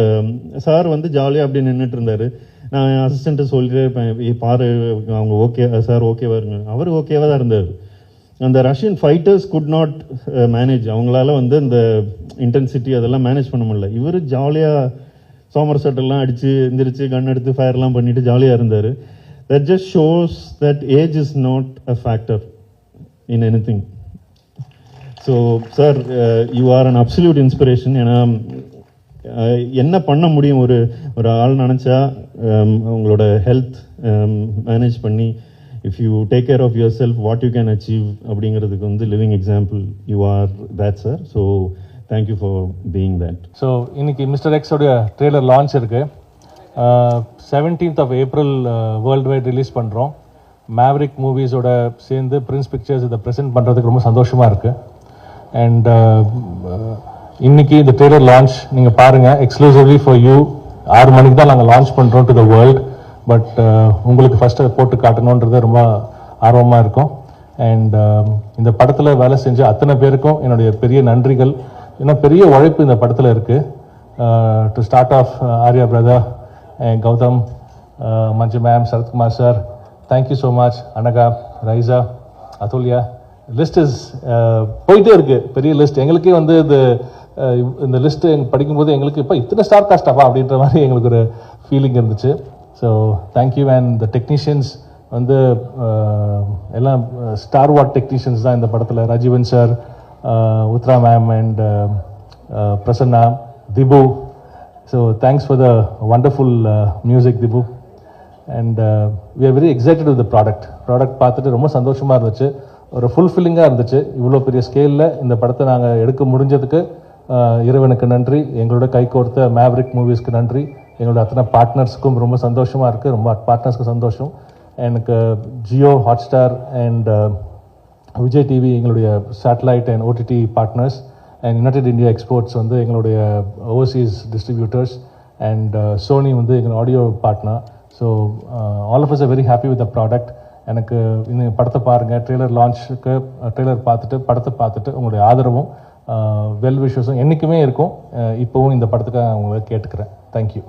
சார் வந்து ஜாலியாக அப்படி நின்றுட்டு இருந்தார். நான் அசிஸ்டண்ட்டு சொல்லிட்டே இருப்பேன், பாரு அவங்க ஓகே சார், ஓகேவா இருங்க. அவர் ஓகேவாக தான் இருந்தார். அந்த Russian fighters could not manage, அவங்களால வந்து இந்த இன்டென்சிட்டி அதெல்லாம் மேனேஜ் பண்ண முடியல. இவர் ஜாலியாக சோமர் செட்டெல்லாம் அடித்து எந்திரிச்சு கன் எடுத்து ஃபயர்லாம் பண்ணிவிட்டு ஜாலியாக இருந்தார். That just shows that age is not a factor in anything. So sir, you are an absolute inspiration. ஏன்னா என்ன பண்ண முடியும், ஒரு ஆள் நினச்சா உங்களோட ஹெல்த் மேனேஜ் பண்ணி, if you take care of yourself, what you can achieve அப்படிங்கிறதுக்கு வந்து living example you are that sir. So thank you for being that. So இன்னைக்கு மிஸ்டர் எக்ஸோடைய ட்ரெய்லர் லான்ச் இருக்குது. 17th of April world wide release பண்ணுறோம். மேவரிக் மூவிஸோட சேர்ந்து பிரின்ஸ் பிக்சர்ஸ் இதை ப்ரெசென்ட் பண்ணுறதுக்கு ரொம்ப சந்தோஷமாக இருக்குது. அண்ட் இன்னைக்கு இந்த ட்ரெய்லர் லான்ச் நீங்கள் பாருங்கள், எக்ஸ்க்ளூசிவ்லி ஃபார் யூ. 6 மணிக்கு தான் நாங்கள் லான்ச் பண்ணுறோம் டு த வேர்ல்டு. பட் உங்களுக்கு ஃபஸ்ட்டு போட்டு காட்டணுன்றது ரொம்ப ஆர்வமாக இருக்கும். அண்ட் இந்த படத்தில் வேலை செஞ்ச அத்தனை பேருக்கும் என்னுடைய பெரிய நன்றிகள். ஏன்னா பெரிய உழைப்பு இந்த படத்தில் இருக்குது. To start off Arya brother, Gautham, Manju ma'am, Sarathkumar sir, thank you so much. Anagha, Raiza, Athulya, list is போயிட்டே இருக்குது, பெரிய லிஸ்ட். எங்களுக்கே வந்து இந்த லிஸ்ட்டு படிக்கும்போது எங்களுக்கு இப்போ இத்தனை ஸ்டார் காஸ்டாப்பா அப்படின்ற மாதிரி எங்களுக்கு ஒரு ஃபீலிங் இருந்துச்சு. So thank you. And the technicians வந்து எல்லாம் ஸ்டார் வாட் டெக்னீஷியன்ஸ் தான் இந்த படத்தில். Rajeevan sir, Uthra ma'am and Prasanna, Dhibu. So thanks for the wonderful music Dhibu. And we are very excited with the product பார்த்துட்டு ரொம்ப சந்தோஷமாக இருந்துச்சு, ஒரு ஃபுல்ஃபில்லிங்காக இருந்துச்சு. இவ்வளோ பெரிய ஸ்கேலில் இந்த படத்தை நாங்கள் எடுக்க முடிஞ்சதுக்கு இறைவனுக்கு நன்றி. எங்களோட கை கோர்த்த மேவரிக் மூவிஸ்க்கு நன்றி. எங்களோட அத்தனை பார்ட்னர்ஸுக்கும் ரொம்ப சந்தோஷமாக இருக்குது. ரொம்ப பார்ட்னர்ஸ்க்கு சந்தோஷம். எனக்கு ஜியோ, ஹாட்ஸ்டார் அண்ட் விஜய் டிவி எங்களுடைய satellite and OTT partners, and United India Exports வந்து எங்களுடைய ஓவர்சீஸ் டிஸ்ட்ரிபியூட்டர்ஸ், அண்ட் சோனி வந்து எங்களோட audio partner. So all of us are very happy with the product. எனக்கு இந்த படத்தை பாருங்கள், ட்ரெய்லர் லான்ச்சுக்கு ட்ரெய்லர் பார்த்துட்டு படத்தை பார்த்துட்டு உங்களுடைய ஆதரவும் வெல் விஷஸும் என்றைக்குமே இருக்கும். இப்போவும் இந்த படத்துக்கு உங்களை கேட்டுக்கிறேன். தேங்க்யூ.